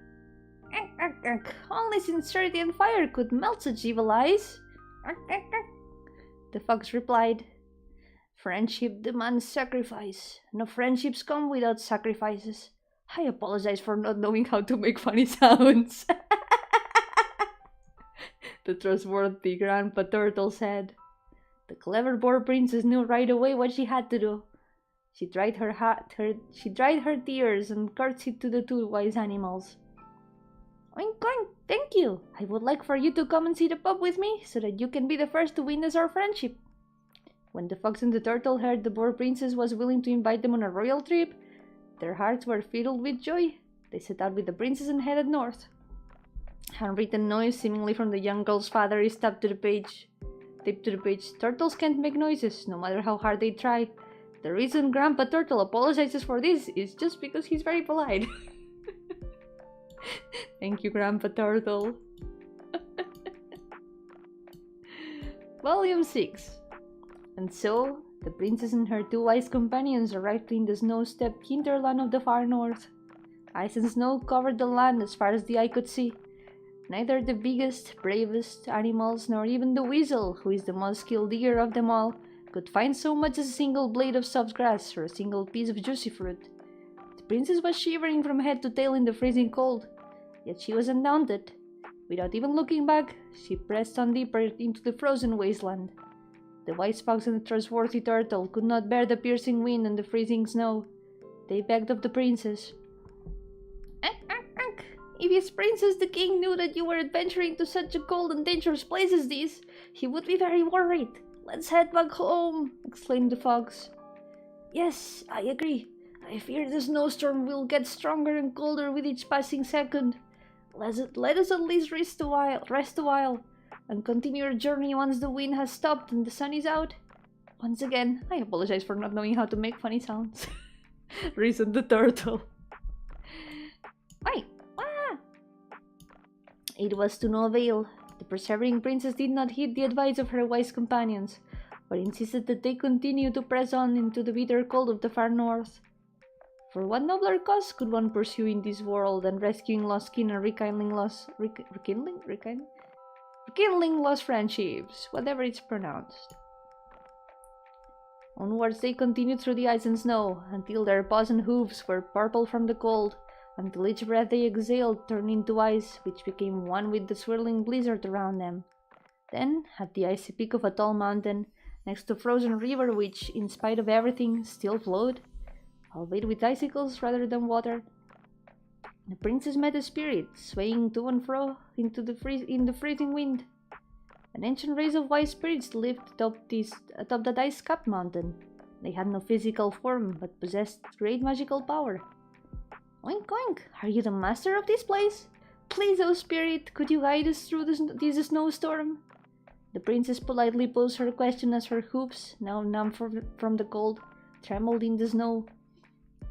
Only sincerity and fire could melt such evil eyes. The fox replied, Friendship demands sacrifice. No friendships come without sacrifices. I apologize for not knowing how to make funny sounds. The trustworthy Grandpa Turtle said. The clever boar princess knew right away what she had to do. She dried her tears and curtsied to the two wise animals. Oink oink, thank you. I would like for you to come and see the pup with me, so that you can be the first to witness our friendship. When the fox and the turtle heard the boar princess was willing to invite them on a royal trip, their hearts were filled with joy. They set out with the princess and headed north. Handwritten noise, seemingly from the young girl's father, is taped to the page. Turtles can't make noises, no matter how hard they try. The reason Grandpa Turtle apologizes for this is just because he's very polite. Thank you, Grandpa Turtle. Volume 6. And so, the princess and her two wise companions arrived in the snow-stepped hinterland of the far north. Ice and snow covered the land as far as the eye could see. Neither the biggest, bravest animals, nor even the weasel, who is the most skilled digger of them all, could find so much as a single blade of soft grass or a single piece of juicy fruit. The princess was shivering from head to tail in the freezing cold, yet she was undaunted. Without even looking back, she pressed on deeper into the frozen wasteland. The wise fox and the trustworthy turtle could not bear the piercing wind and the freezing snow. They begged of the princess. If his princess the king knew that you were adventuring to such a cold and dangerous place as this, he would be very worried. Let's head back home, exclaimed the fox. Yes, I agree. I fear the snowstorm will get stronger and colder with each passing second. Let us at least rest a while, and continue our journey once the wind has stopped and the sun is out. Once again, I apologize for not knowing how to make funny sounds. Reasoned the turtle. Wait! It was to no avail. The persevering princess did not heed the advice of her wise companions, but insisted that they continue to press on into the bitter cold of the far north. For what nobler cause could one pursue in this world than rescuing lost kin and rekindling Rekindling lost friendships, whatever it's pronounced. Onwards they continued through the ice and snow, until their paws and hooves were purple from the cold, until each breath they exhaled turned into ice, which became one with the swirling blizzard around them. Then, at the icy peak of a tall mountain, next to a frozen river which, in spite of everything, still flowed, albeit with icicles rather than water, the princess met a spirit, swaying to and fro in the freezing wind. An ancient race of wise spirits lived atop that ice-capped mountain. They had no physical form, but possessed great magical power. Oink oink, are you the master of this place? Please, O spirit, could you guide us through this snowstorm? The princess politely posed her question as her hooves, now numb from the cold, trembled in the snow.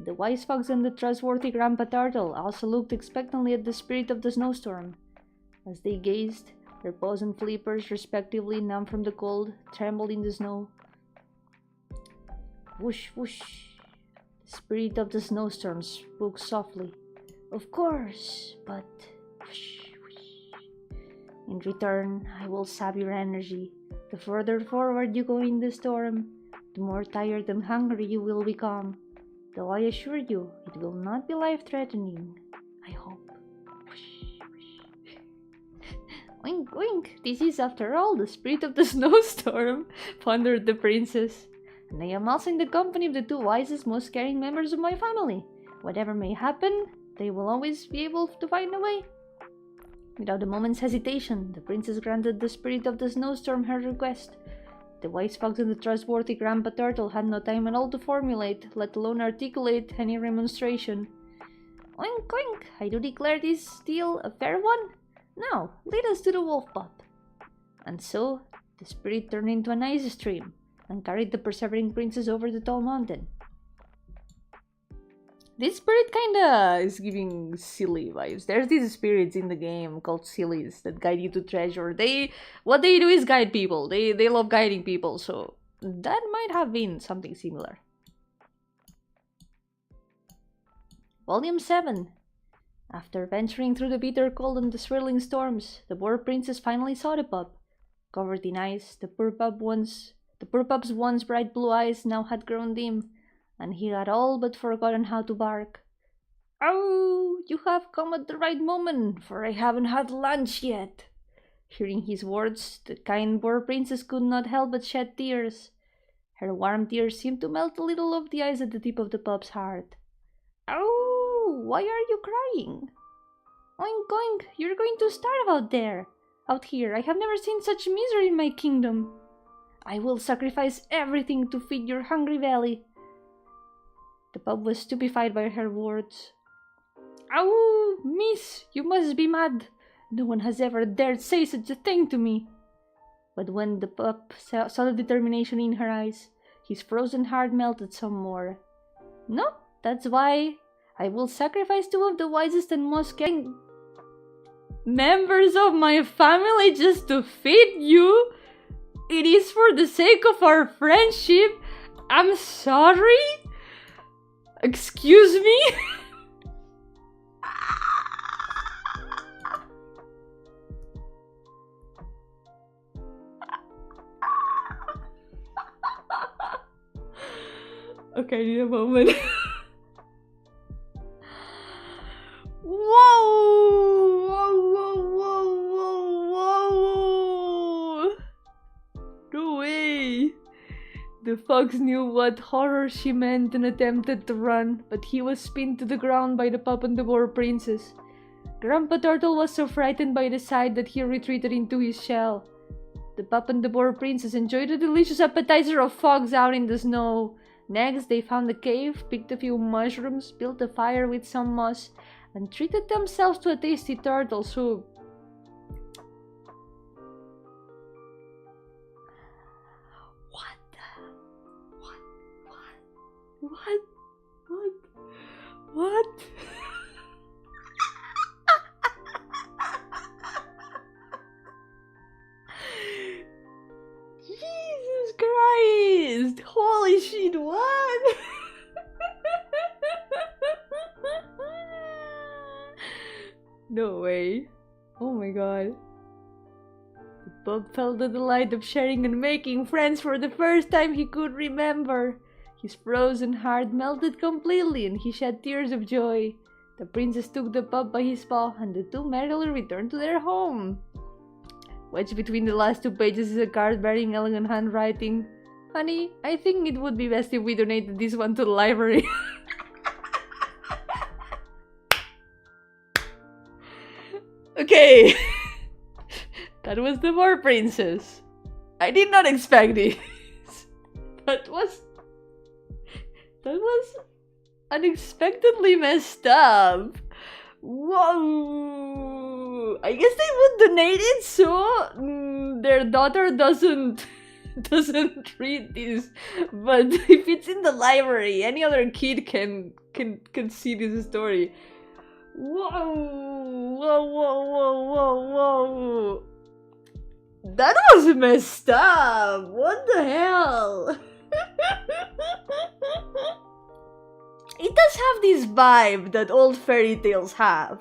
The wise fox and the trustworthy Grandpa Turtle also looked expectantly at the spirit of the snowstorm. As they gazed, their paws and flippers, respectively numb from the cold, trembled in the snow. Whoosh, whoosh. The spirit of the snowstorm spoke softly. Of course, but... Whoosh, whoosh. In return, I will sap your energy. The further forward you go in the storm, the more tired and hungry you will become. Though I assure you, it will not be life-threatening. I hope. Wink, wink. This is, after all, the spirit of the snowstorm, pondered the princess. And I am also in the company of the two wisest, most caring members of my family. Whatever may happen, they will always be able to find a way. Without a moment's hesitation, the princess granted the spirit of the snowstorm her request. The wise fox and the trustworthy Grandpa Turtle had no time at all to formulate, let alone articulate, any remonstration. Oink, oink. I do declare this deal a fair one. Now, lead us to the wolf pup. And so, the spirit turned into an ice stream and carried the persevering princess over the tall mountain. This spirit kinda is giving silly vibes. There's these spirits in the game called sillies that guide you to treasure. What they do is guide people. They love guiding people, so that might have been something similar. Volume 7. After venturing through the bitter cold and the swirling storms, the poor princess finally saw the pup. Covered in ice, the poor pup's once bright blue eyes now had grown dim, and he had all but forgotten how to bark. Oh, you have come at the right moment, for I haven't had lunch yet. Hearing his words, the kind poor princess could not help but shed tears. Her warm tears seemed to melt a little of the ice at the tip of the pup's heart. Oh, why are you crying? Oink oink, you're going to starve out here. I have never seen such misery in my kingdom. I will sacrifice everything to feed your hungry belly. The pup was stupefied by her words. Oh, miss, you must be mad. No one has ever dared say such a thing to me. But when the pup saw the determination in her eyes, his frozen heart melted some more. No, that's why I will sacrifice two of the wisest and most caring members of my family just to feed you. It is for the sake of our friendship. I'm sorry. Excuse me? Okay, I need a moment. Whoa! Whoa, whoa, whoa, whoa, whoa! No way! The fox knew what horror she meant and attempted to run, but he was pinned to the ground by the pup and the poor princess. Grandpa Turtle was so frightened by the sight that he retreated into his shell. The pup and the poor princess enjoyed a delicious appetizer of fox out in the snow. Next, they found a cave, picked a few mushrooms, built a fire with some moss, and treated themselves to a tasty turtle soup. What? Jesus Christ! Holy shit, what? No way. Oh my god. Bob felt the delight of sharing and making friends for the first time he could remember. His frozen heart melted completely and he shed tears of joy. The princess took the pup by his paw and the two merrily returned to their home. Wedged between the last two pages is a card bearing elegant handwriting. Honey, I think it would be best if we donated this one to the library. Okay. That was the War Princess. I did not expect this. That was unexpectedly messed up. Whoa! I guess they would donate it so their daughter doesn't read this. But if it's in the library, any other kid can see this story. Whoa! Whoa! Whoa! Whoa! Whoa! Whoa! That was messed up! What the hell? It does have this vibe that old fairy tales have,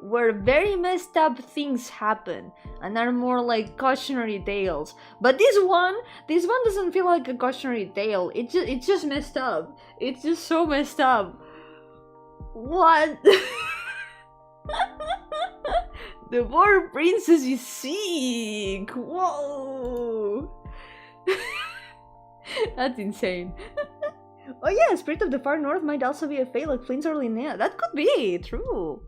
where very messed up things happen and are more like cautionary tales. But this one doesn't feel like a cautionary tale. It's just messed up. It's just so messed up. What? The War Princess is sick! Whoa! That's insane. Oh yeah, Spirit of the Far North might also be a fae like Flint's or Linnea. That could be true.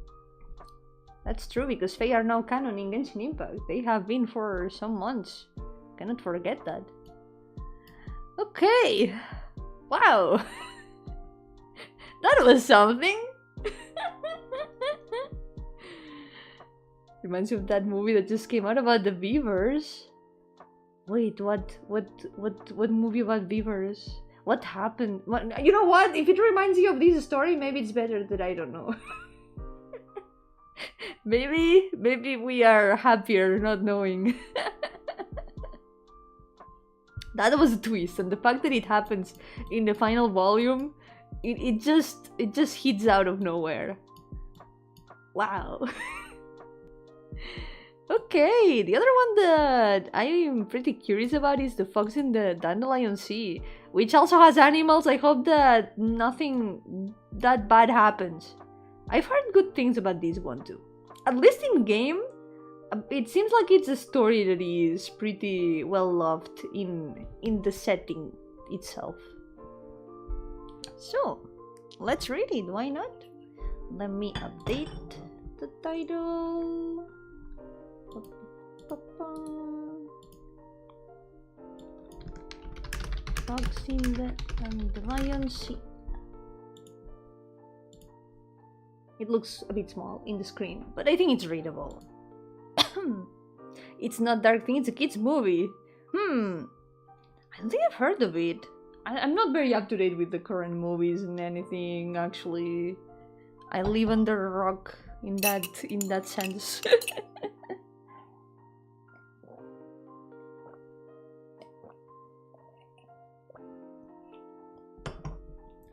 That's true because fae are now canon in Genshin Impact. They have been for some months. Cannot forget that. Okay. Wow. That was something. Reminds me of that movie that just came out about the beavers. Wait, what movie about beavers? What happened? What, you know what? If it reminds you of this story, maybe it's better that I don't know. maybe we are happier not knowing. That was a twist, and the fact that it happens in the final volume, it just hits out of nowhere. Wow. Okay, the other one that I am pretty curious about is the Fox in the Dandelion Sea, which also has animals. I hope that nothing that bad happens. I've heard good things about this one too. At least in game, it seems like it's a story that is pretty well loved in the setting itself. So, let's read it, why not? Let me update the title. Fox in the Dandelion Sea. It looks a bit small in the screen, but I think it's readable. It's not Dark Thing, it's a kids movie. I don't think I've heard of it. I'm not very up to date with the current movies and anything, actually. I live under a rock in that sense.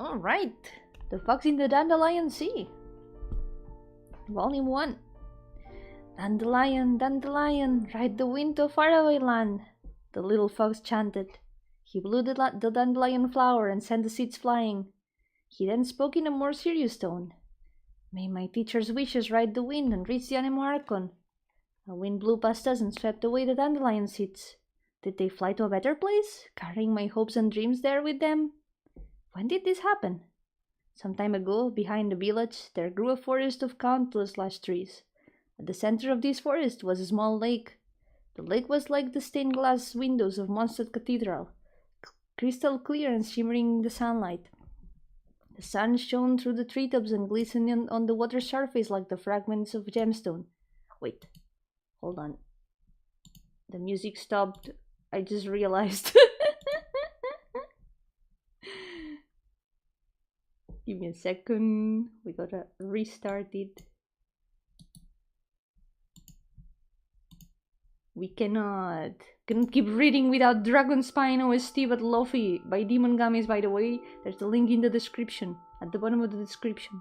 Alright, The Fox in the Dandelion Sea. Volume 1. Dandelion, dandelion, ride the wind to a faraway land, the little fox chanted. He blew the dandelion flower and sent the seeds flying. He then spoke in a more serious tone. May my teacher's wishes ride the wind and reach the Anemoarchon. A wind blew past us and swept away the dandelion seeds. Did they fly to a better place, carrying my hopes and dreams there with them? When did this happen? Some time ago, behind the village, there grew a forest of countless lush trees. At the center of this forest was a small lake. The lake was like the stained glass windows of Mondstadt Cathedral, crystal clear and shimmering in the sunlight. The sun shone through the treetops and glistened on the water's surface like the fragments of gemstone. Wait, hold on. The music stopped. I just realized. Give me a second. We gotta restart it. We cannot keep reading without Dragonspine OST but Lofi by Demon Gummies, by the way. There's the link in the description, at the bottom of the description.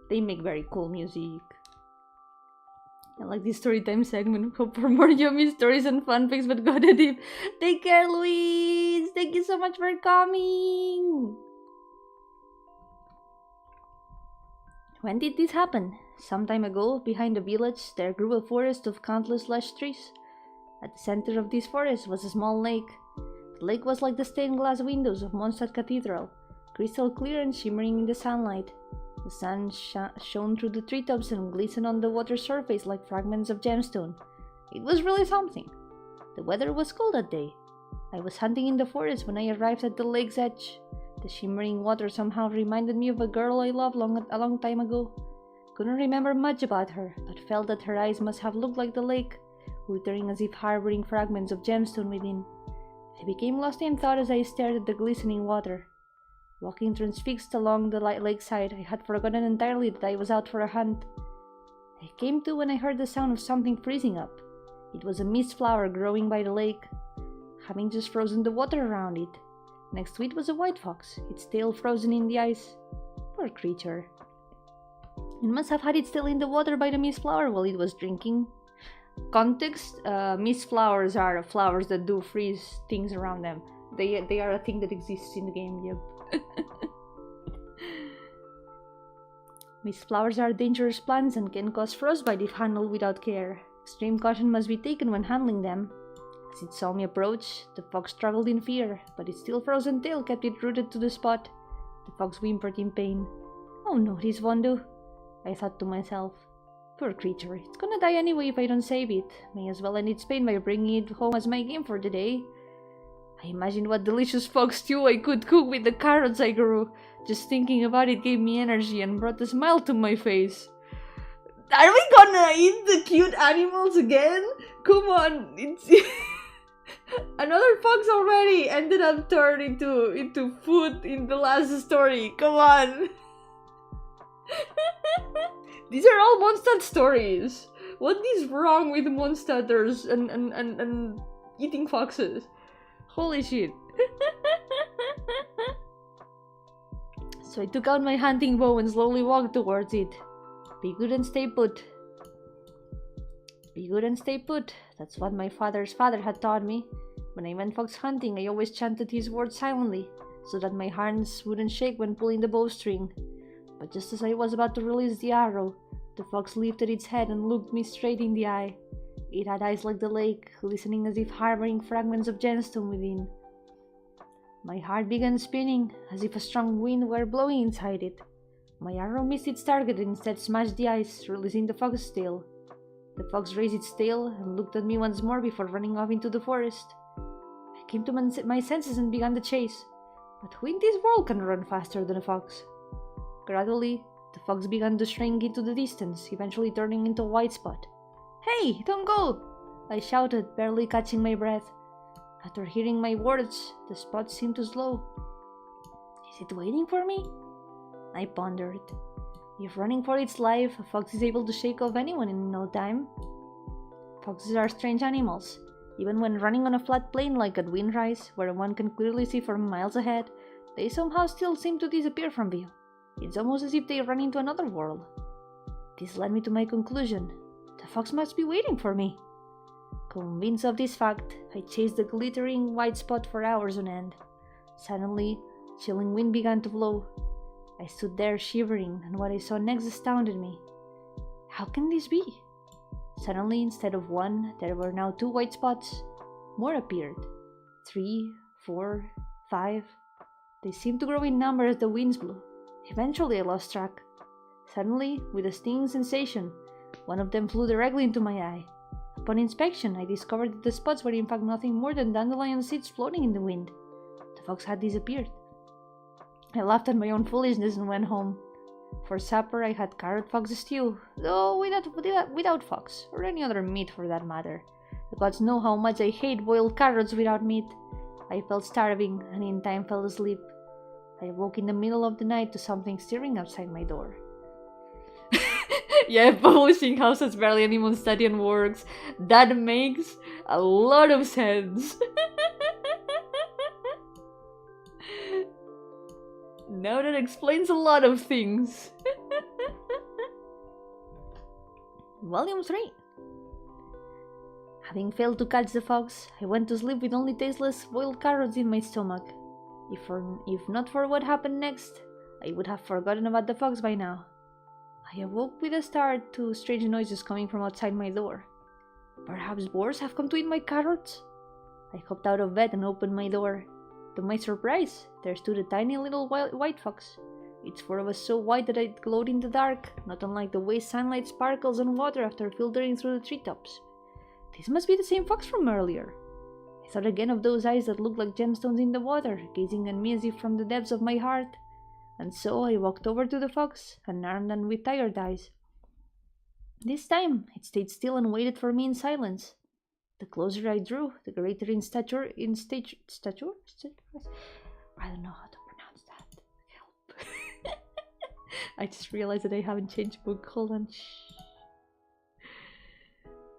They make very cool music. I like this story time segment. Hope for more Yomi stories and fanfics, but go deep. Take care, Luis! Thank you so much for coming! When did this happen? Some time ago, behind the village, there grew a forest of countless lush trees. At the center of this forest was a small lake. The lake was like the stained glass windows of Mondstadt Cathedral, crystal clear and shimmering in the sunlight. The sun shone through the treetops and glistened on the water surface like fragments of gemstone. It was really something. The weather was cold that day. I was hunting in the forest when I arrived at the lake's edge. The shimmering water somehow reminded me of a girl I loved a long time ago. Couldn't remember much about her, but felt that her eyes must have looked like the lake, glittering as if harboring fragments of gemstone within. I became lost in thought as I stared at the glistening water. Walking transfixed along the lakeside, I had forgotten entirely that I was out for a hunt. I came to when I heard the sound of something freezing up. It was a mist flower growing by the lake, having just frozen the water around it. Next to it was a white fox, its tail frozen in the ice. Poor creature. It must have had its tail in the water by the mist flower while it was drinking. Context, mist flowers are flowers that do freeze things around them. They are a thing that exists in the game, yep. Mist flowers are dangerous plants and can cause frostbite if handled without care. Extreme caution must be taken when handling them. As it saw me approach, the fox struggled in fear, but its still frozen tail kept it rooted to the spot. The fox whimpered in pain. "Oh no, this won't do," I thought to myself. Poor creature, it's gonna die anyway if I don't save it. May as well end its pain by bringing it home as my game for the day. I imagined what delicious fox stew I could cook with the carrots I grew. Just thinking about it gave me energy and brought a smile to my face. Are we gonna eat the cute animals again? Come on, it's... Another fox already ended up turned into food in the last story. Come on! These are all Mondstadt stories. What is wrong with Mondstadters and eating foxes? Holy shit. So I took out my hunting bow and slowly walked towards it. Be good and stay put. Be good and stay put. That's what my father's father had taught me. When I went fox hunting, I always chanted his words silently, so that my hands wouldn't shake when pulling the bowstring. But just as I was about to release the arrow, the fox lifted its head and looked me straight in the eye. It had eyes like the lake, glistening as if harboring fragments of gemstone within. My heart began spinning, as if a strong wind were blowing inside it. My arrow missed its target and instead smashed the ice, releasing the fox's tail. The fox raised its tail and looked at me once more before running off into the forest. I came to my senses and began the chase. But who in this world can run faster than a fox? Gradually, the fox began to shrink into the distance, eventually turning into a white spot. "Hey, don't go!" I shouted, barely catching my breath. After hearing my words, the spot seemed to slow. Is it waiting for me? I pondered. If running for its life, a fox is able to shake off anyone in no time. Foxes are strange animals. Even when running on a flat plain like at Windrise, where one can clearly see for miles ahead, they somehow still seem to disappear from view. It's almost as if they run into another world. This led me to my conclusion. The fox must be waiting for me. Convinced of this fact, I chased the glittering white spot for hours on end. Suddenly, chilling wind began to blow. I stood there shivering, and what I saw next astounded me. How can this be? Suddenly, instead of one, there were now 2 white spots. More appeared. 3, 4, 5. They seemed to grow in number as the winds blew. Eventually, I lost track. Suddenly, with a stinging sensation, one of them flew directly into my eye. Upon inspection, I discovered that the spots were in fact nothing more than dandelion seeds floating in the wind. The fox had disappeared. I laughed at my own foolishness and went home. For supper, I had carrot fox stew, though without fox, or any other meat for that matter. The gods know how much I hate boiled carrots without meat. I felt starving, and in time fell asleep. I woke in the middle of the night to something stirring outside my door. Yeah, publishing house has barely any Mondstadtian works. That makes a lot of sense. Now that explains a lot of things. Volume 3. Having failed to catch the fox, I went to sleep with only tasteless boiled carrots in my stomach. If not for what happened next, I would have forgotten about the fox by now. I awoke with a start to strange noises coming from outside my door. Perhaps boars have come to eat my carrots? I hopped out of bed and opened my door. To my surprise, there stood a tiny little white fox. Its fur was so white that it glowed in the dark, not unlike the way sunlight sparkles on water after filtering through the treetops. This must be the same fox from earlier. I thought again of those eyes that looked like gemstones in the water, gazing at me as if from the depths of my heart. And so I walked over to the fox, unarmed and with tired eyes. This time, it stayed still and waited for me in silence. The closer I drew, the greater in stature. I don't know how to pronounce that. Help. I just realized that I haven't changed book. Hold on. Shh.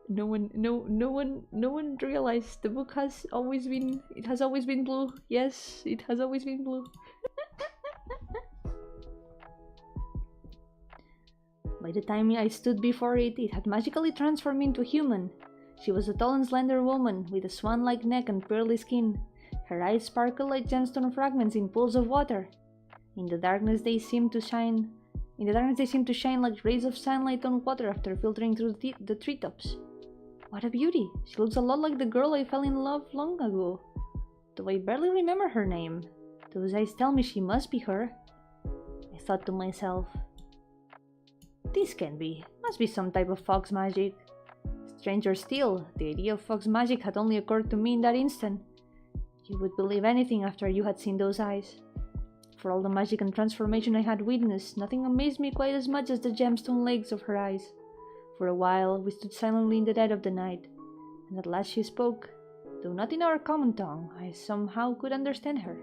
No one realized the book has always been blue. Yes, it has always been blue. By the time I stood before it, it had magically transformed into a human. She was a tall and slender woman with a swan-like neck and pearly skin. Her eyes sparkled like gemstone fragments in pools of water. In the darkness they seemed to shine like rays of sunlight on water after filtering through the treetops. What a beauty! She looks a lot like the girl I fell in love long ago. Though I barely remember her name. Those eyes tell me she must be her. I thought to myself, this must be some type of fox magic. Stranger still, the idea of fox magic had only occurred to me in that instant. You would believe anything after you had seen those eyes. For all the magic and transformation I had witnessed, nothing amazed me quite as much as the gemstone legs of her eyes. For a while, we stood silently in the dead of the night, and at last she spoke. Though not in our common tongue, I somehow could understand her.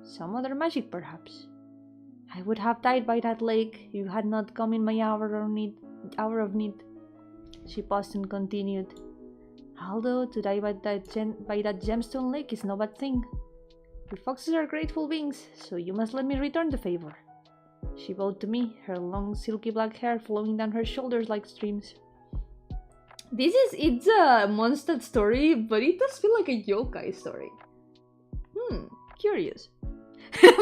Some other magic, perhaps. I would have died by that lake if you had not come in my hour of need. She paused and continued. Although to die by that gemstone lake is no bad thing. We foxes are grateful beings, so you must let me return the favor. She bowed to me, her long silky black hair flowing down her shoulders like streams. It's a monster story, but it does feel like a yokai story. Curious.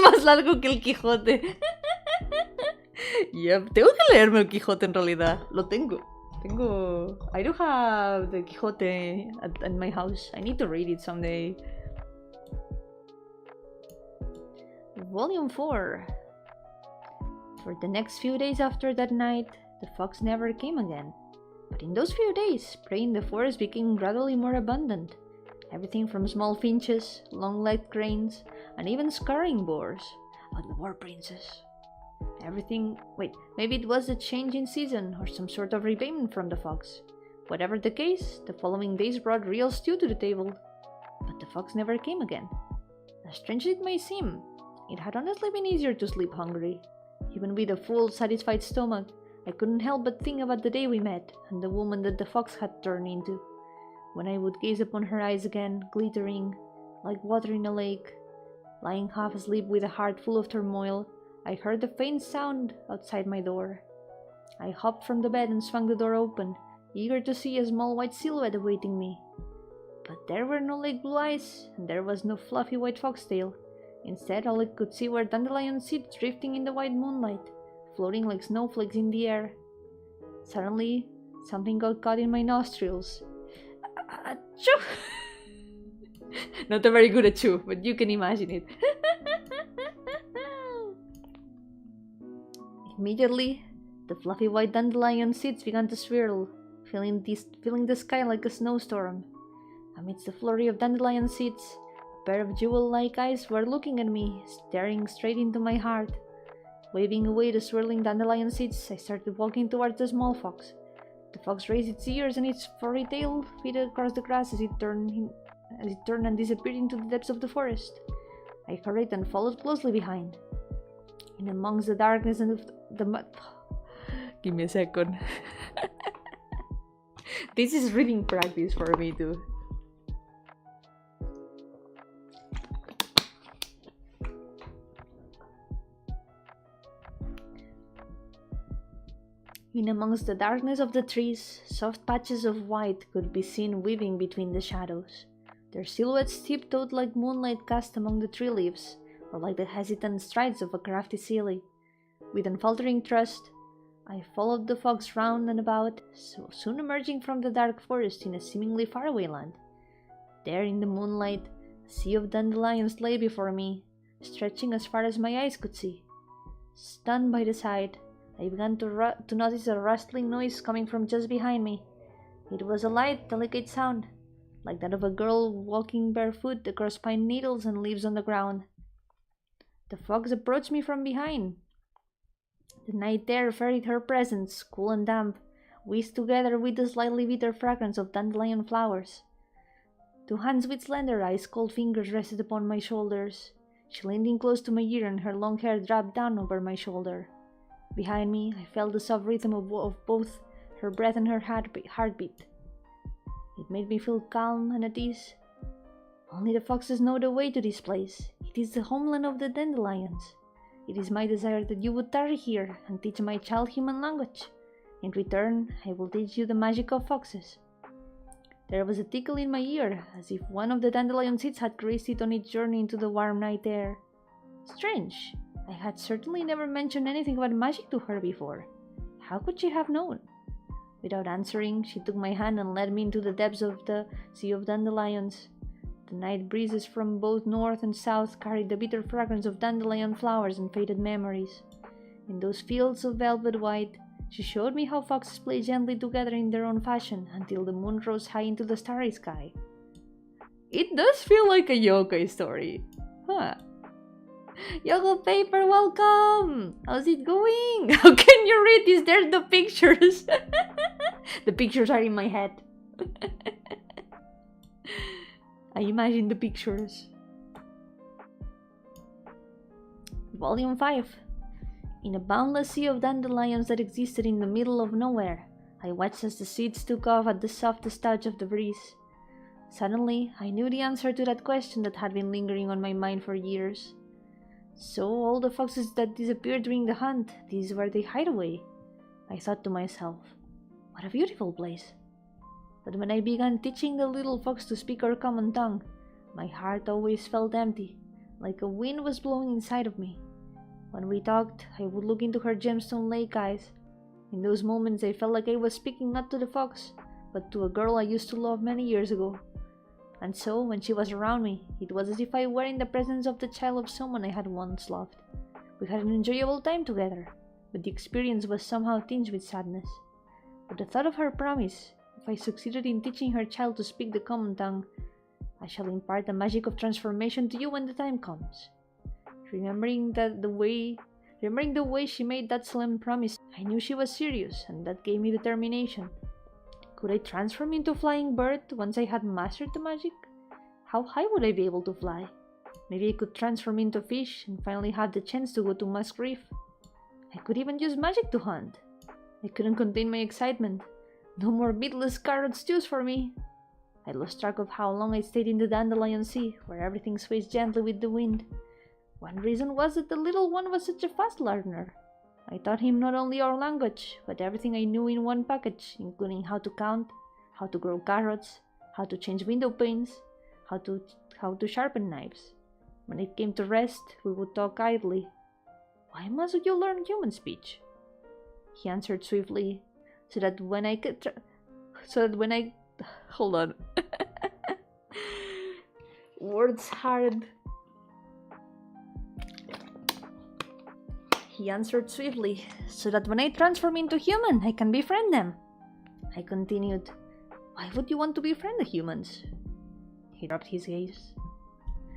Más largo que el Quijote. Yep, tengo que leerme el Quijote en realidad. Lo tengo. I do have the Quijote at my house. I need to read it someday. Volume 4. For the next few days after that night, the fox never came again. But in those few days, prey in the forest became gradually more abundant. Everything from small finches, long-legged cranes, and even scurrying boars. Oh, the boar princess. Maybe it was a change in season or some sort of repayment from the fox. Whatever the case, the following days brought real stew to the table. But the fox never came again. As strange as it may seem, it had honestly been easier to sleep hungry. Even with a full, satisfied stomach, I couldn't help but think about the day we met and the woman that the fox had turned into. When I would gaze upon her eyes again, glittering like water in a lake, lying half asleep with a heart full of turmoil, I heard a faint sound outside my door. I hopped from the bed and swung the door open, eager to see a small white silhouette awaiting me. But there were no lake blue eyes, and there was no fluffy white foxtail. Instead, all I could see were dandelion seeds drifting in the white moonlight, floating like snowflakes in the air. Suddenly, something got caught in my nostrils. Achoo! Not a very good achoo, but you can imagine it. Immediately, the fluffy white dandelion seeds began to swirl, filling the sky like a snowstorm. Amidst the flurry of dandelion seeds, a pair of jewel-like eyes were looking at me, staring straight into my heart. Waving away the swirling dandelion seeds, I started walking towards the small fox. The fox raised its ears and its furry tail faded across the grass as it turned and disappeared into the depths of the forest. I hurried and followed closely behind. In amongst the darkness and the mud... Give me a second. This is reading practice for me too. In amongst the darkness of the trees, soft patches of white could be seen weaving between the shadows. Their silhouettes tiptoed like moonlight cast among the tree leaves, or like the hesitant strides of a crafty silly. With unfaltering trust, I followed the fox round and about, so soon emerging from the dark forest in a seemingly faraway land. There in the moonlight, a sea of dandelions lay before me, stretching as far as my eyes could see. Stunned by the sight, I began to notice a rustling noise coming from just behind me. It was a light, delicate sound, like that of a girl walking barefoot across pine needles and leaves on the ground. The fox approached me from behind. The night air varied her presence, cool and damp, whisked together with the slightly bitter fragrance of dandelion flowers. Two hands with slender ice cold fingers rested upon my shoulders. She leaned in close to my ear and her long hair dropped down over my shoulder. Behind me, I felt the soft rhythm of both her breath and her heartbeat. It made me feel calm and at ease. Only the foxes know the way to this place. It is the homeland of the dandelions. It is my desire that you would tarry here and teach my child human language. In return, I will teach you the magic of foxes. There was a tickle in my ear, as if one of the dandelion seeds had graced it on its journey into the warm night air. Strange. I had certainly never mentioned anything about magic to her before. How could she have known? Without answering, she took my hand and led me into the depths of the sea of dandelions. The night breezes from both north and south carried the bitter fragrance of dandelion flowers and faded memories. In those fields of velvet white, she showed me how foxes play gently together in their own fashion until the moon rose high into the starry sky. It does feel like a yokai story. Huh. Yoga paper, welcome! How's it going? How can you read this? There's the pictures. The pictures are in my head. I imagine the pictures. Volume 5. In a boundless sea of dandelions that existed in the middle of nowhere, I watched as the seeds took off at the softest touch of the breeze. Suddenly, I knew the answer to that question that had been lingering on my mind for years. So all the foxes that disappeared during the hunt, this is where they hide away. I thought to myself, what a beautiful place. But when I began teaching the little fox to speak our common tongue, my heart always felt empty, like a wind was blowing inside of me. When we talked, I would look into her gemstone lake eyes. In those moments I felt like I was speaking not to the fox, but to a girl I used to love many years ago. And so, when she was around me, it was as if I were in the presence of the child of someone I had once loved. We had an enjoyable time together, but the experience was somehow tinged with sadness. But the thought of her promise, if I succeeded in teaching her child to speak the common tongue, I shall impart the magic of transformation to you when the time comes. Remembering the way she made that solemn promise, I knew she was serious, and that gave me determination. Could I transform into a flying bird once I had mastered the magic? How high would I be able to fly? Maybe I could transform into a fish and finally have the chance to go to Musk Reef. I could even use magic to hunt. I couldn't contain my excitement. No more meatless carrot stews for me. I lost track of how long I stayed in the dandelion sea, where everything sways gently with the wind. One reason was that the little one was such a fast learner. I taught him not only our language, but everything I knew in one package, including how to count, how to grow carrots, how to change window panes, how to sharpen knives. When it came to rest, we would talk idly. Why must you learn human speech? He answered swiftly, so that when I hold on. Words hard. He answered swiftly, so that when I transform into human, I can befriend them. I continued, why would you want to befriend the humans? He dropped his gaze.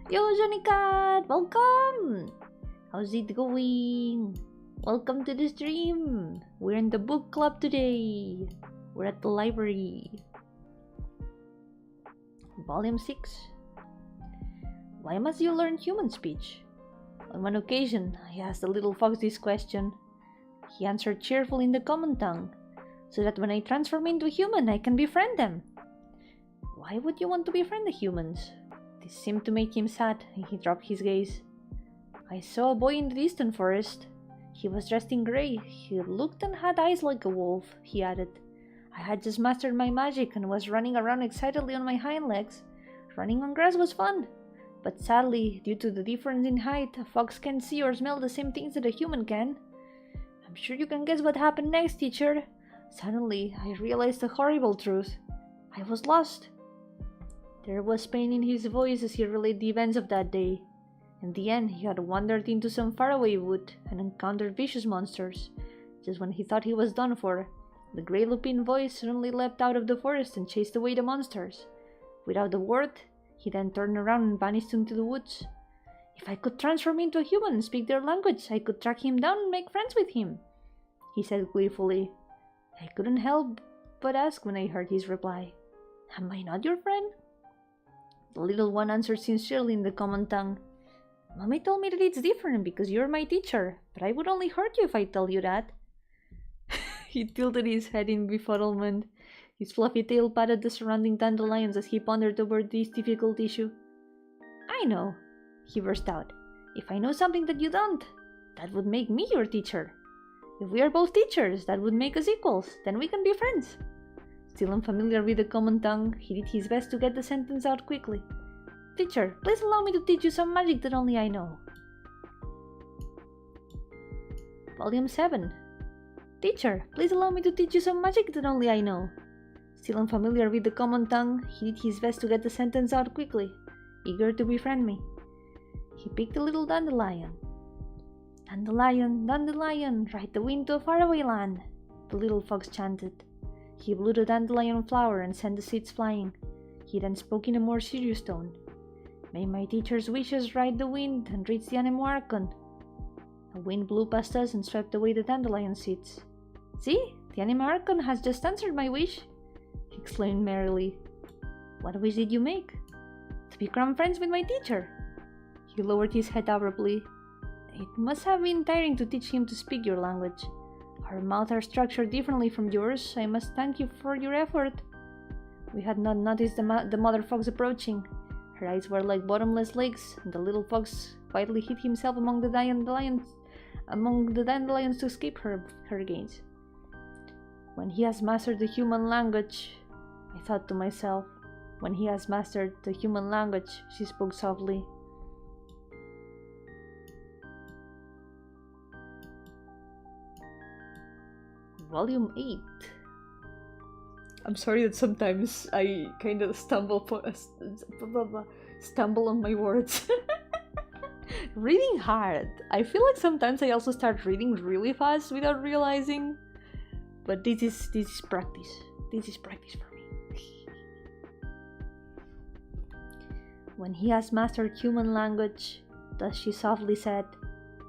Yo, Johnny Cat, welcome! How's it going? Welcome to the stream. We're in the book club today. We're at the library. Volume 6. Why must you learn human speech? On one occasion, I asked the little fox this question. He answered cheerfully in the common tongue, so that when I transform into a human, I can befriend them. Why would you want to befriend the humans? This seemed to make him sad, and he dropped his gaze. I saw a boy in the distant forest. He was dressed in grey. He looked and had eyes like a wolf, he added. I had just mastered my magic and was running around excitedly on my hind legs. Running on grass was fun. But sadly, due to the difference in height, a fox can see or smell the same things that a human can. I'm sure you can guess what happened next, teacher. Suddenly, I realized a horrible truth. I was lost. There was pain in his voice as he relayed the events of that day. In the end, he had wandered into some faraway wood and encountered vicious monsters. Just when he thought he was done for, the grey lupin voice suddenly leapt out of the forest and chased away the monsters. Without a word, he then turned around and vanished into the woods. If I could transform into a human and speak their language, I could track him down and make friends with him, he said gleefully. I couldn't help but ask when I heard his reply. Am I not your friend? The little one answered sincerely in the common tongue. Mommy told me that it's different because you're my teacher, but I would only hurt you if I tell you that. He tilted his head in befuddlement. His fluffy tail patted the surrounding dandelions as he pondered over this difficult issue. I know, he burst out. If I know something that you don't, that would make me your teacher. If we are both teachers, that would make us equals. Then we can be friends. Still unfamiliar with the common tongue, he did his best to get the sentence out quickly. Teacher, please allow me to teach you some magic that only I know. Volume 7. Teacher, please allow me to teach you some magic that only I know. Still unfamiliar with the common tongue, he did his best to get the sentence out quickly, eager to befriend me. He picked a little dandelion. Dandelion, dandelion, ride the wind to a faraway land, the little fox chanted. He blew the dandelion flower and sent the seeds flying. He then spoke in a more serious tone. May my teacher's wishes ride the wind and reach the Anemoarchon. A wind blew past us and swept away the dandelion seeds. See, the Anemoarchon has just answered my wish, he exclaimed merrily. What wish did you make? To become friends with my teacher. He lowered his head abruptly. It must have been tiring to teach him to speak your language. Our mouths are structured differently from yours. I must thank you for your effort. We had not noticed the mother fox approaching. Her eyes were like bottomless lakes, and the little fox quietly hid himself among the dandelions to escape her gaze. When he has mastered the human language, I thought to myself. When he has mastered the human language, she spoke softly. Volume 8. I'm sorry that sometimes I kind of stumble on my words. Reading hard. I feel like sometimes I also start reading really fast without realizing. But this is practice. This is practice for me. When he has mastered human language, thus she softly said.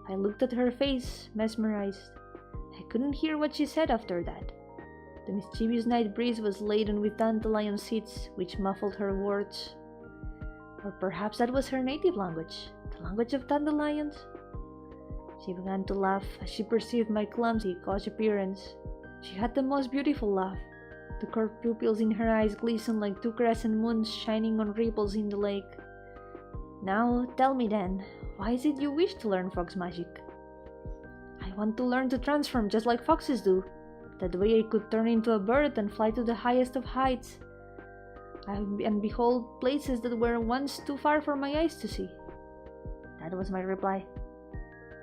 I looked at her face, mesmerized. I couldn't hear what she said after that. The mischievous night breeze was laden with dandelion seeds, which muffled her words. Or perhaps that was her native language, the language of dandelions? She began to laugh as she perceived my clumsy, gauche appearance. She had the most beautiful laugh. The curved pupils in her eyes glistened like two crescent moons shining on ripples in the lake. Now, tell me then, why is it you wish to learn fox magic? I want to learn to transform just like foxes do. That way I could turn into a bird and fly to the highest of heights. And behold places that were once too far for my eyes to see. That was my reply.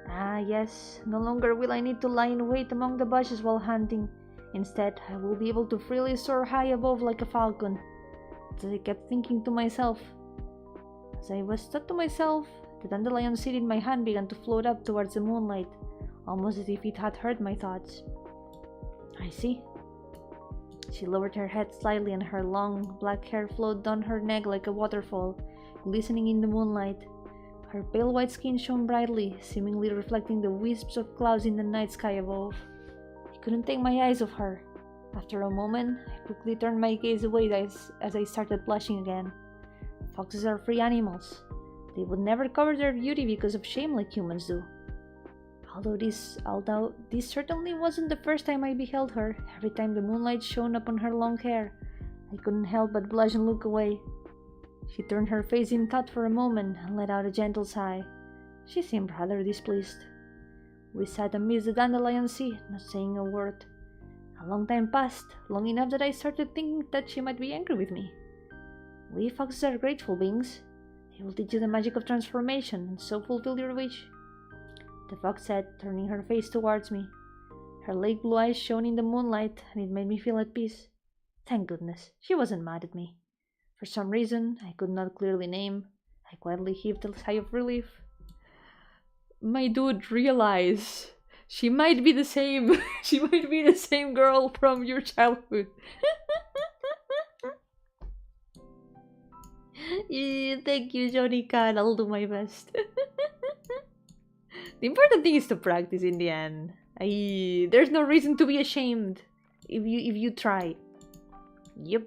Ah, yes, no longer will I need to lie in wait among the bushes while hunting. Instead, I will be able to freely soar high above like a falcon. As I kept thinking to myself. As I was thought to myself, the dandelion seed in my hand began to float up towards the moonlight, almost as if it had heard my thoughts. I see. She lowered her head slightly and her long, black hair flowed down her neck like a waterfall, glistening in the moonlight. Her pale white skin shone brightly, seemingly reflecting the wisps of clouds in the night sky above. I couldn't take my eyes off her. After a moment, I quickly turned my gaze away as I started blushing again. Foxes are free animals. They would never cover their beauty because of shame like humans do. Although this certainly wasn't the first time I beheld her, every time the moonlight shone upon her long hair, I couldn't help but blush and look away. She turned her face in thought for a moment and let out a gentle sigh. She seemed rather displeased. We sat amidst the dandelion sea, not saying a word. A long time passed, long enough that I started thinking that she might be angry with me. We foxes are grateful beings. They will teach you the magic of transformation and so fulfill your wish. The fox said, turning her face towards me. Her lake blue eyes shone in the moonlight, and it made me feel at peace. Thank goodness, she wasn't mad at me. For some reason I could not clearly name, I quietly heaved a sigh of relief. My dude, realize she might be the same. She might be the same girl from your childhood. Yeah, thank you, Johnny Cat. I'll do my best. The important thing is to practice in the end. There's no reason to be ashamed if you try. Yep.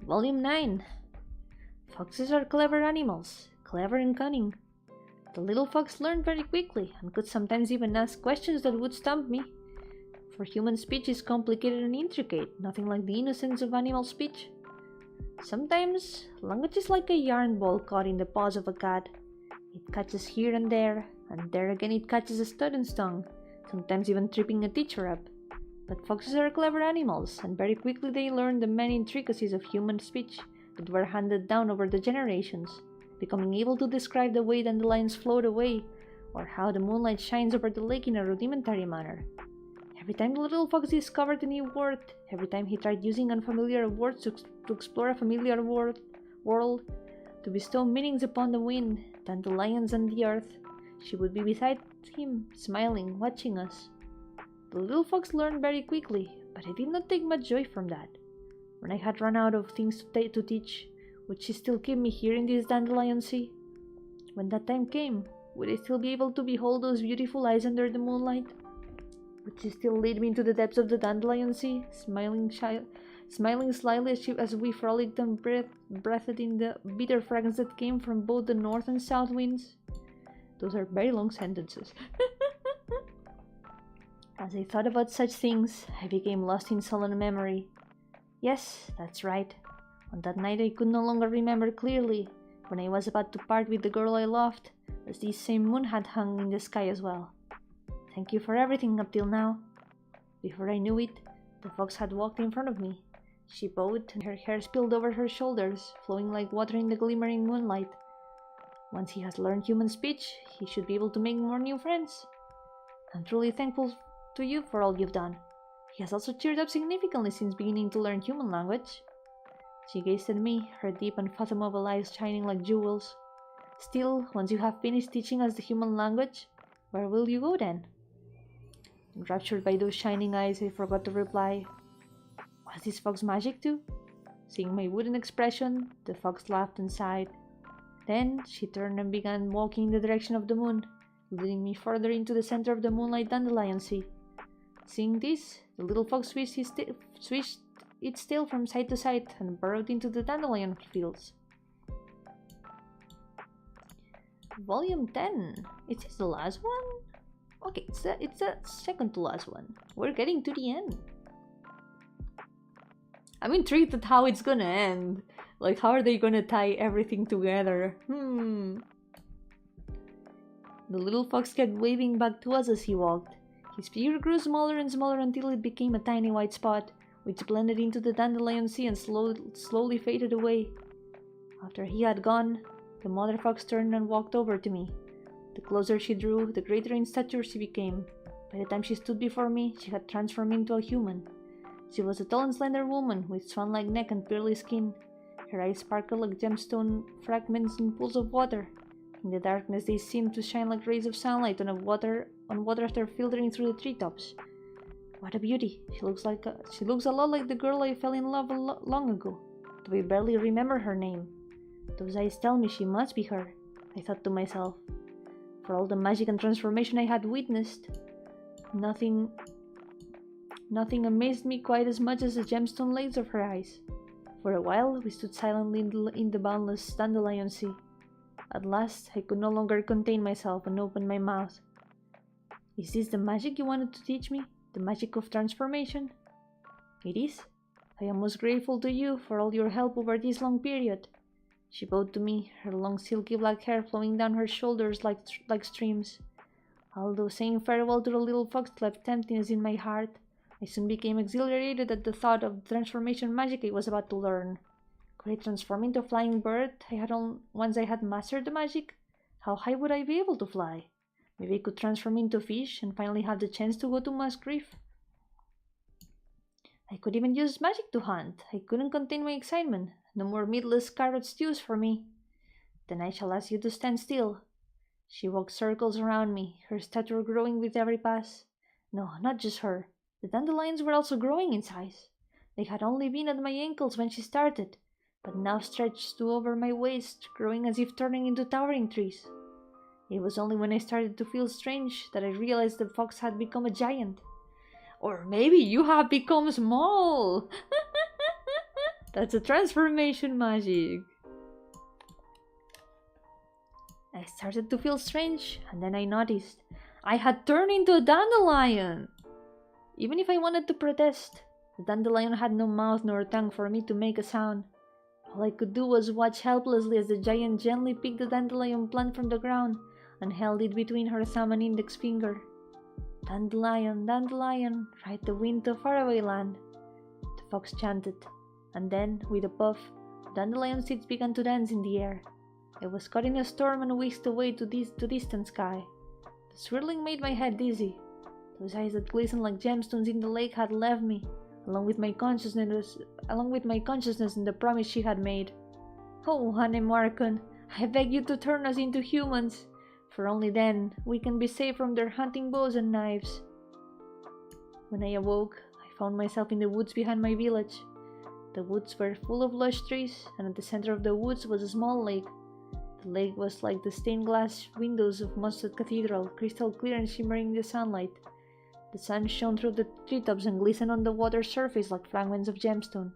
Volume 9. Foxes are clever animals, clever and cunning. The little fox learned very quickly and could sometimes even ask questions that would stump me. For human speech is complicated and intricate, nothing like the innocence of animal speech. Sometimes, language is like a yarn ball caught in the paws of a cat. It catches here and there again it catches a student's tongue, sometimes even tripping a teacher up. But foxes are clever animals, and very quickly they learn the many intricacies of human speech that were handed down over the generations, becoming able to describe the way dandelions float away, or how the moonlight shines over the lake in a rudimentary manner. Every time the little fox discovered a new word, every time he tried using unfamiliar words to explore a familiar world, to bestow meanings upon the wind, dandelions, and the earth, she would be beside him, smiling, watching us. The little fox learned very quickly, but I did not take much joy from that. When I had run out of things to teach, would she still keep me here in this dandelion sea? When that time came, would I still be able to behold those beautiful eyes under the moonlight? Would she still lead me into the depths of the dandelion sea, smiling slyly as we frolicked and breathed in the bitter fragrance that came from both the north and south winds? Those are very long sentences. As I thought about such things, I became lost in sullen memory. Yes, that's right. On that night I could no longer remember clearly, when I was about to part with the girl I loved, as this same moon had hung in the sky as well. Thank you for everything up till now. Before I knew it, the fox had walked in front of me. She bowed, and her hair spilled over her shoulders, flowing like water in the glimmering moonlight. Once he has learned human speech, he should be able to make more new friends. I'm truly thankful to you for all you've done. He has also cheered up significantly since beginning to learn human language. She gazed at me, her deep and unfathomable eyes shining like jewels. Still, once you have finished teaching us the human language, where will you go then? Enraptured by those shining eyes, I forgot to reply. Was this fox magic too? Seeing my wooden expression, the fox laughed and sighed. Then she turned and began walking in the direction of the moon, leading me further into the center of the moonlight dandelion sea. Seeing this, the little fox swished its tail from side to side and burrowed into the dandelion fields. Volume 10. Is this the last one? Okay, it's the second to last one. We're getting to the end. I'm intrigued at how it's gonna end. Like, how are they gonna tie everything together? The little fox kept waving back to us as he walked. His figure grew smaller and smaller until it became a tiny white spot, which blended into the dandelion sea and slowly faded away. After he had gone, the mother fox turned and walked over to me. The closer she drew, the greater in stature she became. By the time she stood before me, she had transformed into a human. She was a tall and slender woman with swan-like neck and pearly skin. Her eyes sparkled like gemstone fragments in pools of water. In the darkness, they seemed to shine like rays of sunlight on water after filtering through the treetops. What a beauty! She looks a lot like the girl I fell in love long ago, though I barely remember her name. Those eyes tell me she must be her, I thought to myself. For all the magic and transformation I had witnessed, nothing amazed me quite as much as the gemstone lace of her eyes. For a while, we stood silently in the boundless dandelion sea. At last, I could no longer contain myself and opened my mouth. Is this the magic you wanted to teach me? The magic of transformation? It is. I am most grateful to you for all your help over this long period. She bowed to me, her long silky black hair flowing down her shoulders like streams. Although saying farewell to the little fox left emptiness in my heart, I soon became exhilarated at the thought of the transformation magic I was about to learn. Could I transform into a flying bird once I had mastered the magic? How high would I be able to fly? Maybe I could transform into a fish and finally have the chance to go to Musk Reef. I could even use magic to hunt. I couldn't contain my excitement. No more meatless carrot stews for me. Then I shall ask you to stand still. She walked circles around me, her stature growing with every pass. No, not just her. The dandelions were also growing in size. They had only been at my ankles when she started, but now stretched to over my waist, growing as if turning into towering trees. It was only when I started to feel strange that I realized the fox had become a giant. Or maybe you have become small! That's a transformation magic. I started to feel strange, and then I noticed I had turned into a dandelion. Even if I wanted to protest, the dandelion had no mouth nor tongue for me to make a sound. All I could do was watch helplessly as the giant gently picked the dandelion plant from the ground and held it between her thumb and index finger. Dandelion, dandelion, ride the wind to faraway land, the fox chanted, and then, with a puff, the dandelion seeds began to dance in the air. I was caught in a storm and whisked away to distant sky. The swirling made my head dizzy. Those eyes that glistened like gemstones in the lake had left me, along with my consciousness and the promise she had made. Oh, Honey Marcon, I beg you to turn us into humans, for only then we can be safe from their hunting bows and knives. When I awoke, I found myself in the woods behind my village. The woods were full of lush trees, and at the center of the woods was a small lake. The lake was like the stained glass windows of Mustard Cathedral, crystal clear and shimmering in the sunlight. The sun shone through the treetops and glistened on the water's surface like fragments of gemstone.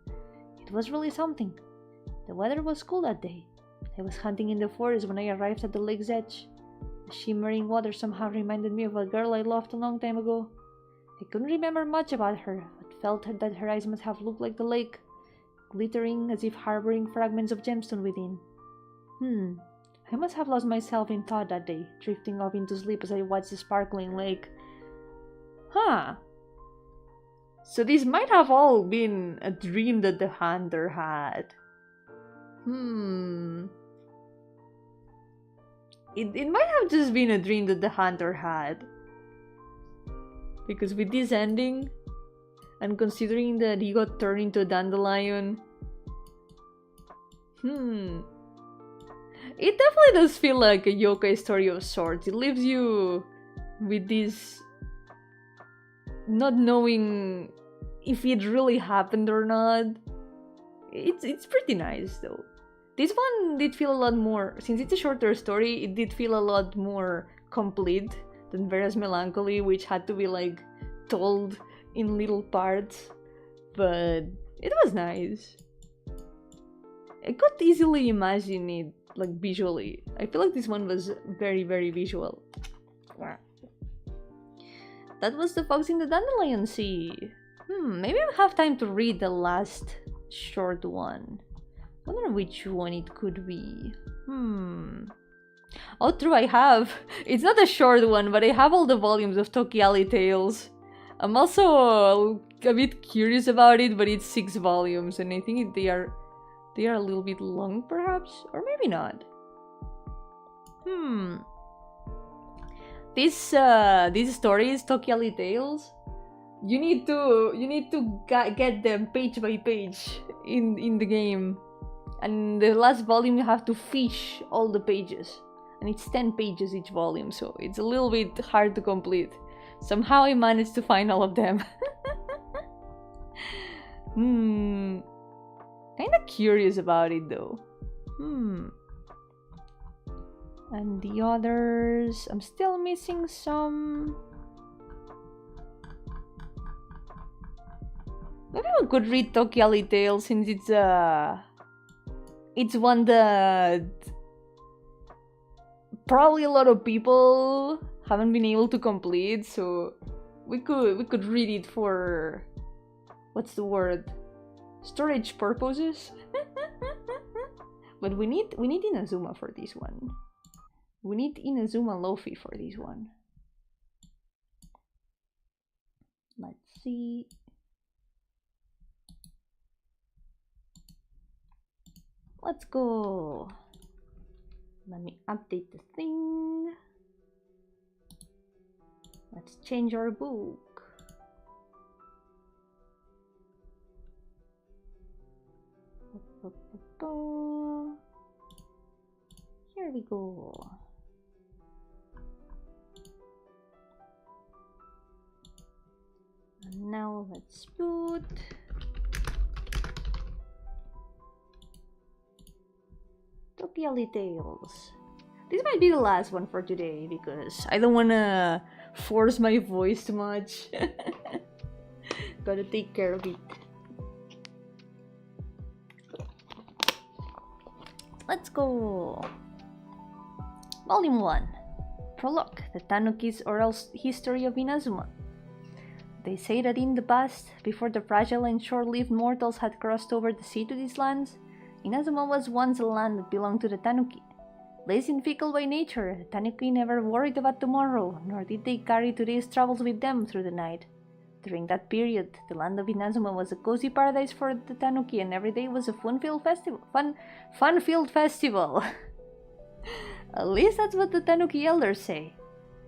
It was really something. The weather was cool that day. I was hunting in the forest when I arrived at the lake's edge. The shimmering water somehow reminded me of a girl I loved a long time ago. I couldn't remember much about her, but felt that her eyes must have looked like the lake, glittering as if harboring fragments of gemstone within. I must have lost myself in thought that day, drifting off into sleep as I watched the sparkling lake. So this might have all been a dream that the hunter had. It might have just been a dream that the hunter had. Because with this ending, and considering that he got turned into a dandelion, it definitely does feel like a yokai story of sorts. It leaves you with this not knowing if it really happened or not. It's pretty nice though. This one did feel a lot more, since it's a shorter story, it did feel a lot more complete than Vera's Melancholy, which had to be like told in little parts. But it was nice. I could easily imagine it like visually. I feel like this one was very, very visual. That was The Fox in the Dandelion Sea. Maybe I'll have time to read the last short one. I wonder which one it could be. Oh, true, I have. It's not a short one, but I have all the volumes of Tokiali Tales. I'm also a bit curious about it, but it's 6 volumes, and I think they are a little bit long, perhaps? Or maybe not. This story is Tokiali Tales. You need to get them page by page in the game. And the last volume you have to fish all the pages. And it's 10 pages each volume, so it's a little bit hard to complete. Somehow I managed to find all of them. Kinda curious about it though. And the others, I'm still missing some. Maybe we could read Tokiali Tales since it's one that probably a lot of people haven't been able to complete, so we could read it for, what's the word, storage purposes. But we need Inazuma for this one. We need Inazuma Luffy for this one. Let's see. Let's go. Let me update the thing. Let's change our book. Here we go. And now let's boot. Tokiali Tales. This might be the last one for today because I don't wanna force my voice too much. Gotta take care of it. Let's go! Volume 1. Prologue, the Tanuki's oral history of Inazuma. They say that in the past, before the fragile and short-lived mortals had crossed over the sea to these lands, Inazuma was once a land that belonged to the Tanuki. Lazy and fickle by nature, the Tanuki never worried about tomorrow, nor did they carry today's troubles with them through the night. During that period, the land of Inazuma was a cozy paradise for the Tanuki, and every day was a fun-filled festival. Fun-filled festival. At least that's what the Tanuki elders say.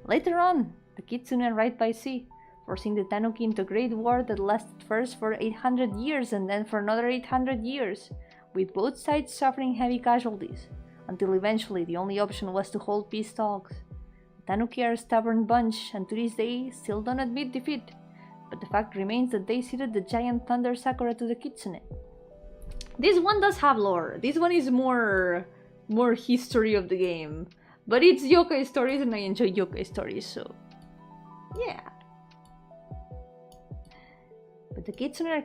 Later on, the Kitsune arrived by sea, forcing the Tanuki into a great war that lasted first for 800 years and then for another 800 years, with both sides suffering heavy casualties, until eventually the only option was to hold peace talks. The Tanuki are a stubborn bunch, and to this day still don't admit defeat. But the fact remains that they ceded the giant thunder sakura to the Kitsune. This one does have lore. This one is more history of the game. But it's yokai stories and I enjoy yokai stories, so yeah. But the Kitsune are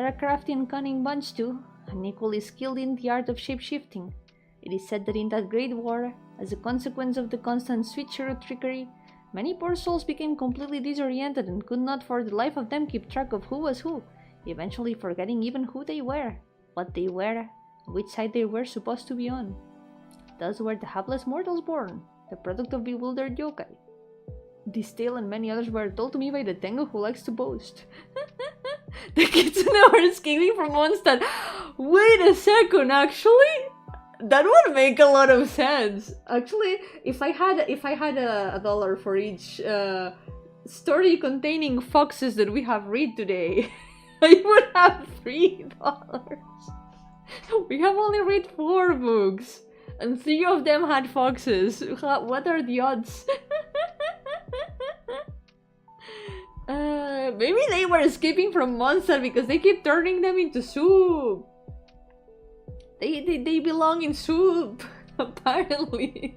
a crafty and cunning bunch too, and equally skilled in the art of shape-shifting. It is said that in that great war, as a consequence of the constant switcheroo trickery, many poor souls became completely disoriented and could not for the life of them keep track of who was who, eventually forgetting even who they were, what they were, which side they were supposed to be on. Thus were the hapless mortals born, the product of bewildered yokai. This tale and many others were told to me by the Tengu who likes to boast. The Kitsune are escaping from Mondstadt. Wait a second, actually? That would make a lot of sense. Actually, if I had a dollar for each story containing foxes that we have read today, I would have $3. We have only read 4 books, and 3 of them had foxes. What are the odds? Maybe they were escaping from Mondstadt because they keep turning them into soup. They belong in soup, apparently.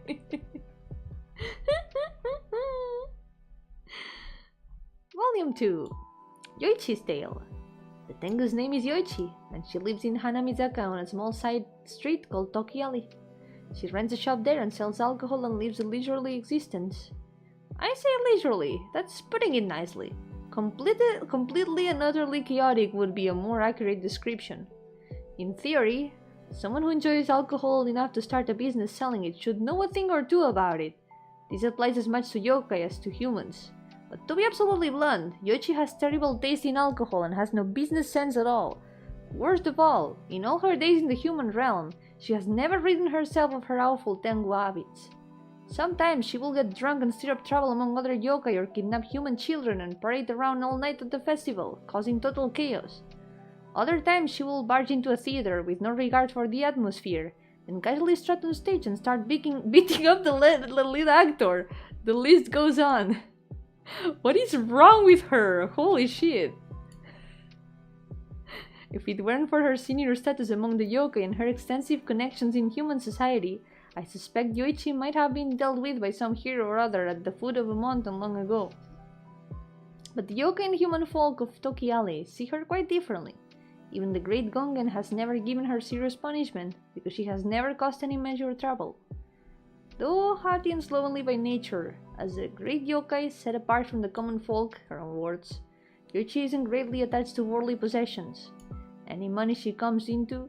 Volume 2. Yoichi's Tale. The Tengu's name is Yoichi, and she lives in Hanamizaka on a small side street called Tokiali. She rents a shop there and sells alcohol and lives a leisurely existence. I say leisurely, that's putting it nicely. Completely and utterly chaotic would be a more accurate description. In theory, someone who enjoys alcohol enough to start a business selling it should know a thing or two about it. This applies as much to yokai as to humans. But to be absolutely blunt, Yoichi has terrible taste in alcohol and has no business sense at all. Worst of all, in all her days in the human realm, she has never ridden herself of her awful Tengu habits. Sometimes she will get drunk and stir up trouble among other yokai or kidnap human children and parade around all night at the festival, causing total chaos. Other times she will barge into a theater with no regard for the atmosphere, and casually strut on stage and start beating up the lead actor. The list goes on. What is wrong with her? Holy shit. If it weren't for her senior status among the yokai and her extensive connections in human society, I suspect Yoichi might have been dealt with by some hero or other at the foot of a mountain long ago. But the yokai and human folk of Tokiali see her quite differently. Even the great Gongen has never given her serious punishment, because she has never caused any major trouble. Though haughty and slovenly by nature, as a great yokai set apart from the common folk, her own words, Yoichi isn't greatly attached to worldly possessions. Any money she comes into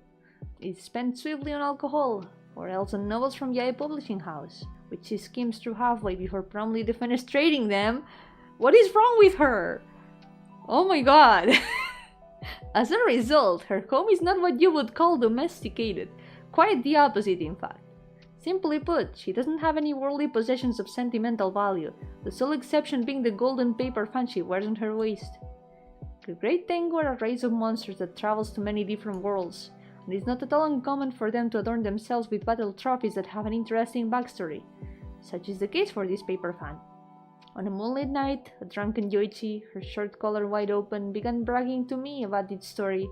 is spent swiftly on alcohol, or else on novels from Yae Publishing House, which she skims through halfway before promptly defenestrating them. What is wrong with her? Oh my god! As a result, her home is not what you would call domesticated. Quite the opposite, in fact. Simply put, she doesn't have any worldly possessions of sentimental value, the sole exception being the golden paper fan she wears on her waist. The Great Tengu are a race of monsters that travels to many different worlds, and it's not at all uncommon for them to adorn themselves with battle trophies that have an interesting backstory. Such is the case for this paper fan. On a moonlit night, a drunken Yoichi, her shirt collar wide open, began bragging to me about its story.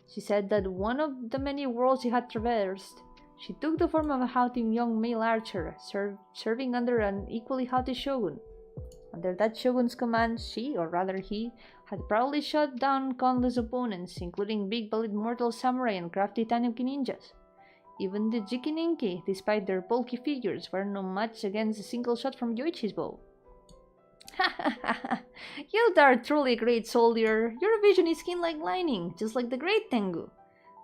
She said that one of the many worlds she had traversed, she took the form of a haughty young male archer, serving under an equally haughty shogun. Under that shogun's command, she, or rather he, had proudly shot down countless opponents, including big-bellied mortal samurai and crafty tanuki ninjas. Even the jikininki, despite their bulky figures, were no match against a single shot from Yoichi's bow. Ha ha ha ha! You are truly a great soldier. Your vision is skin like lightning, just like the Great Tengu.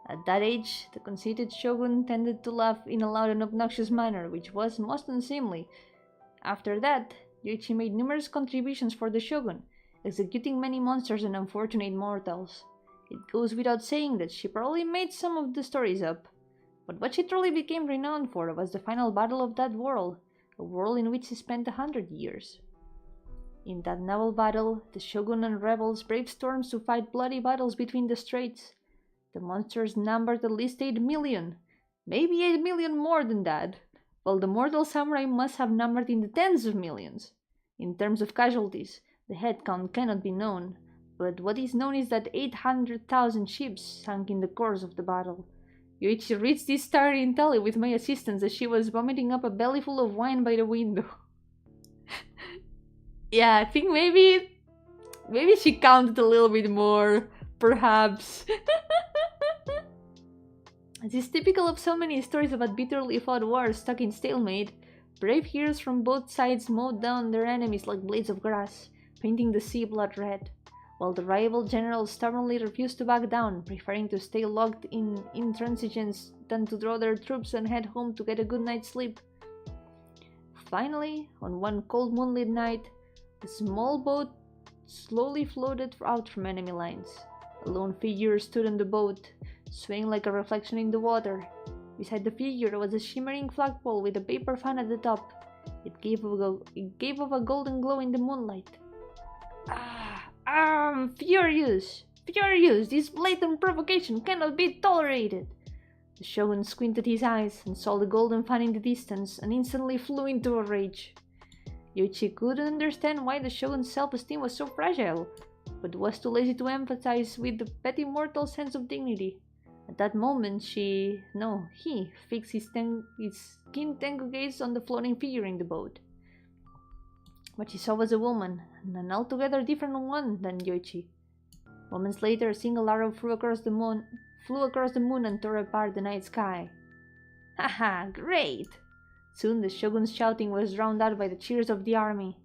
At that age, the conceited shogun tended to laugh in a loud and obnoxious manner, which was most unseemly. After that, Yoichi made numerous contributions for the shogun, executing many monsters and unfortunate mortals. It goes without saying that she probably made some of the stories up, but what she truly became renowned for was the final battle of that world, a world in which she spent 100 years. In that naval battle, the shogun and rebels braved storms to fight bloody battles between the straits. The monsters numbered at least 8 million, maybe 8 million more than that, while the mortal samurai must have numbered in the tens of millions. In terms of casualties, the head count cannot be known, but what is known is that 800,000 ships sank in the course of the battle. Yoichi reached this startling tally with my assistance as she was vomiting up a bellyful of wine by the window. Yeah, I think maybe she counted a little bit more, perhaps. As is typical of so many stories about bitterly fought wars stuck in stalemate, brave heroes from both sides mowed down their enemies like blades of grass, painting the sea blood red, while the rival generals stubbornly refused to back down, preferring to stay locked in intransigence than to draw their troops and head home to get a good night's sleep. Finally, on one cold moonlit night, a small boat slowly floated out from enemy lines. A lone figure stood on the boat, swaying like a reflection in the water. Beside the figure was a shimmering flagpole with a paper fan at the top. It gave off a golden glow in the moonlight. I'm furious! Furious! This blatant provocation cannot be tolerated! The shogun squinted his eyes and saw the golden fan in the distance and instantly flew into a rage. Yoichi couldn't understand why the shogun's self-esteem was so fragile, but was too lazy to empathize with the petty mortal's sense of dignity. At that moment, he fixed his keen tengu gaze on the floating figure in the boat. What she saw was a woman, and an altogether different one than Yoichi. Moments later, a single arrow flew across the moon and tore apart the night sky. Haha, great! Soon the shogun's shouting was drowned out by the cheers of the army.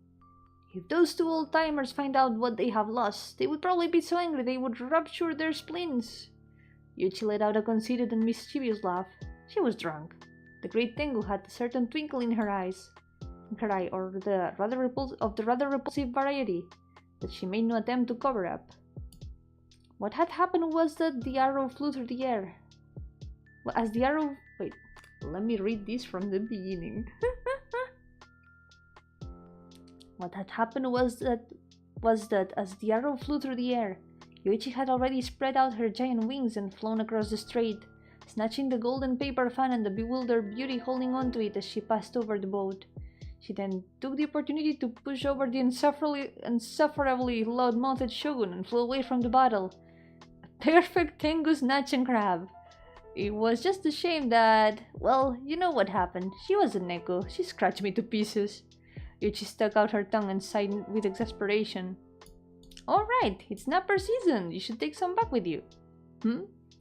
If those two old-timers find out what they have lost, they would probably be so angry they would rupture their spleens. Yoichi let out a conceited and mischievous laugh. She was drunk. The Great Tengu had a certain twinkle in her eye, or the rather repulsive variety that she made no attempt to cover up. What had happened was that the arrow flew through the air. Wait, let me read this from the beginning. What had happened was that as the arrow flew through the air, Yoichi had already spread out her giant wings and flown across the strait, snatching the golden paper fan and the bewildered beauty holding onto it as she passed over the boat. She then took the opportunity to push over the insufferably loud-mouthed shogun and flew away from the battle. A perfect Tengu snatch and grab. It was just a shame that, well, you know what happened. She was a neko. She scratched me to pieces. Yoichi stuck out her tongue and sighed with exasperation. Alright, it's snapper season. You should take some back with you.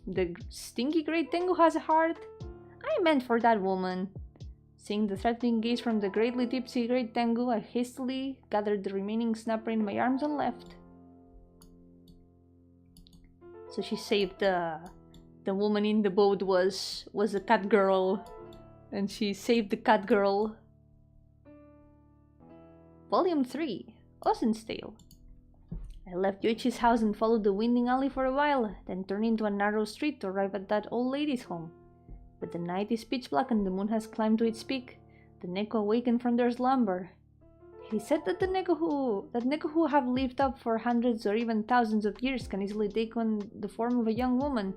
The stinky Great Tengu has a heart? I meant for that woman. Seeing the threatening gaze from the greatly tipsy Great Tengu, I hastily gathered the remaining snapper in my arms and left. So she saved the the woman in the boat was a cat girl, and she saved the cat girl. Volume 3, Ozen's Tale. I left Yoichi's house and followed the winding alley for a while, then turned into a narrow street to arrive at that old lady's home. But the night is pitch black and the moon has climbed to its peak. The Neko awakened from their slumber. He said that the Neko who have lived up for hundreds or even thousands of years can easily take on the form of a young woman,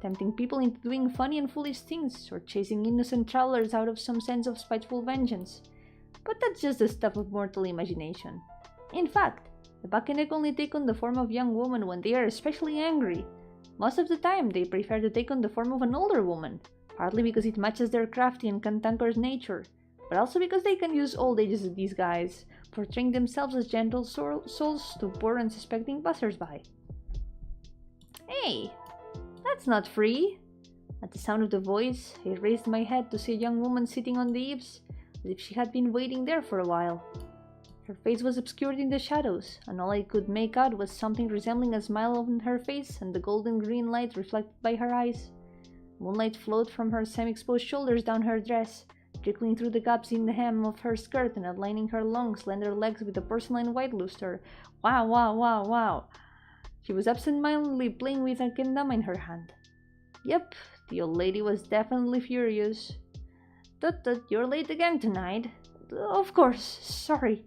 tempting people into doing funny and foolish things, or chasing innocent travelers out of some sense of spiteful vengeance. But that's just the stuff of mortal imagination. In fact, the Bakenek only take on the form of young women when they are especially angry. Most of the time, they prefer to take on the form of an older woman, partly because it matches their crafty and cantankerous nature, but also because they can use old age as a disguise, portraying themselves as gentle souls to poor and suspecting passers-by. Hey, that's not free! At the sound of the voice, I raised my head to see a young woman sitting on the eaves, as if she had been waiting there for a while. Her face was obscured in the shadows, and all I could make out was something resembling a smile on her face and the golden-green light reflected by her eyes. Moonlight flowed from her semi-exposed shoulders down her dress, trickling through the gaps in the hem of her skirt and outlining her long, slender legs with a porcelain white luster. Wow, wow, wow, wow! She was absent-mindedly playing with a kendama in her hand. Yep, the old lady was definitely furious. Tut tut, you're late again tonight. Of course, sorry.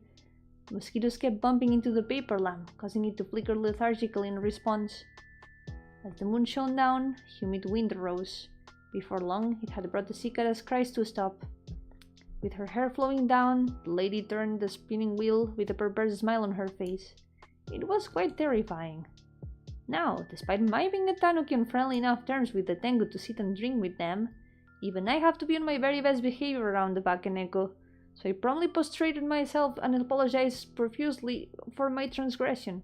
The mosquitoes kept bumping into the paper lamp, causing it to flicker lethargically in response. As the moon shone down, humid wind arose. Before long, it had brought the cicada's cries to a stop. With her hair flowing down, the lady turned the spinning wheel with a perverse smile on her face. It was quite terrifying. Now, despite my being a tanuki on friendly enough terms with the Tengu to sit and drink with them, even I have to be on my very best behavior around the Bakeneko, so I promptly prostrated myself and apologized profusely for my transgression.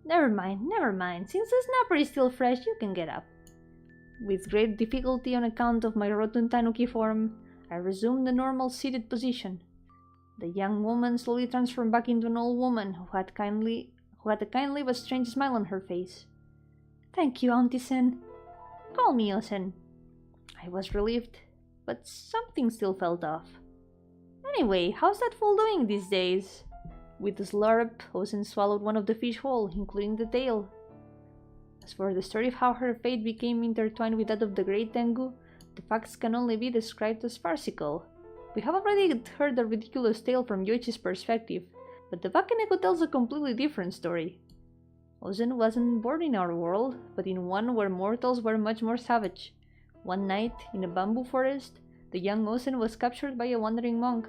Never mind. Since the snapper is still fresh, you can get up. With great difficulty on account of my rotten tanuki form, I resumed the normal seated position. The young woman slowly transformed back into an old woman who had a kindly but strange smile on her face. Thank you, Auntie-sen. Call me Osen. I was relieved, but something still felt off. Anyway, how's that fool doing these days? With a slurp, Osen swallowed one of the fish whole, including the tail. As for the story of how her fate became intertwined with that of the great Tengu, the facts can only be described as farcical. We have already heard the ridiculous tale from Yoichi's perspective, but the Bakeneko tells a completely different story. Ozen wasn't born in our world, but in one where mortals were much more savage. One night, in a bamboo forest, the young Ozen was captured by a wandering monk.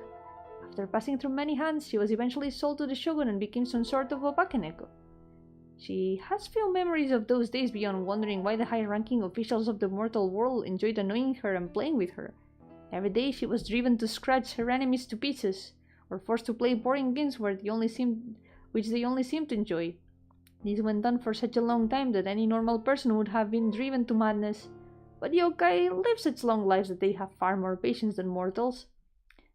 After passing through many hands, she was eventually sold to the shogun and became some sort of a Bakeneko. She has few memories of those days beyond wondering why the high-ranking officials of the mortal world enjoyed annoying her and playing with her. Every day she was driven to scratch her enemies to pieces, or forced to play boring games which they only seemed to enjoy. This went on for such a long time that any normal person would have been driven to madness. But yokai live such long lives that they have far more patience than mortals.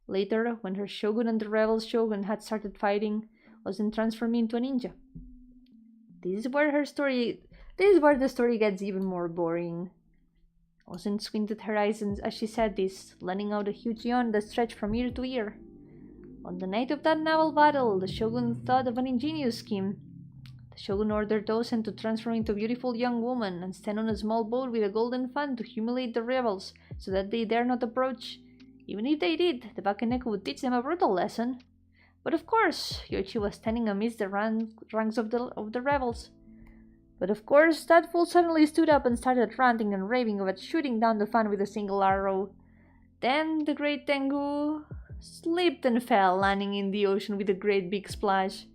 Later, when her shogun and the rebel shogun had started fighting, Ozen transformed into a ninja. This is where the story gets even more boring. Ozen squinted her eyes as she said this, letting out a huge yawn that stretched from ear to ear. On the night of that naval battle, the shogun thought of an ingenious scheme. The shogun ordered Ozen to transform into a beautiful young woman and stand on a small boat with a golden fan to humiliate the rebels so that they dare not approach. Even if they did, the Bakeneko would teach them a brutal lesson. But of course, Yoichi was standing amidst the ranks of the rebels. But of course, that fool suddenly stood up and started ranting and raving about shooting down the fan with a single arrow. Then the great Tengu slipped and fell, landing in the ocean with a great big splash.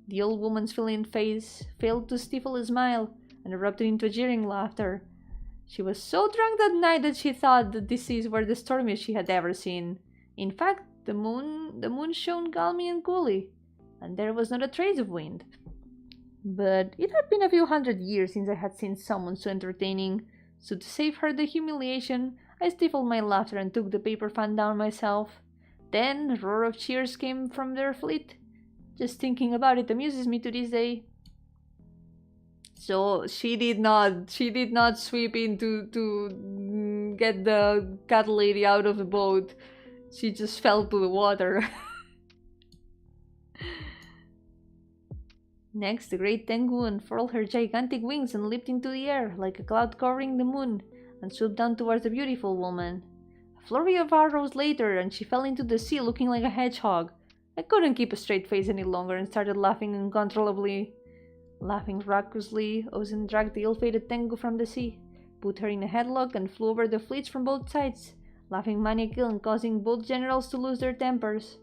The old woman's feline face failed to stifle a smile and erupted into a jeering laughter. She was so drunk that night that she thought that the seas were the stormiest she had ever seen. In fact, the moon shone calmly and coolly, and there was not a trace of wind. But it had been a few hundred years since I had seen someone so entertaining, so to save her the humiliation, I stifled my laughter and took the paper fan down myself. Then a roar of cheers came from their fleet. Just thinking about it amuses me to this day. So she did not sweep in to get the cat lady out of the boat. She just fell to the water. Next, the great Tengu unfurled her gigantic wings and leaped into the air like a cloud covering the moon and swooped down towards the beautiful woman. A flurry of arrows later and she fell into the sea looking like a hedgehog. I couldn't keep a straight face any longer and started laughing uncontrollably. Laughing raucously, Ozen dragged the ill-fated Tengu from the sea, put her in a headlock and flew over the fleets from both sides, laughing maniacally and causing both generals to lose their tempers.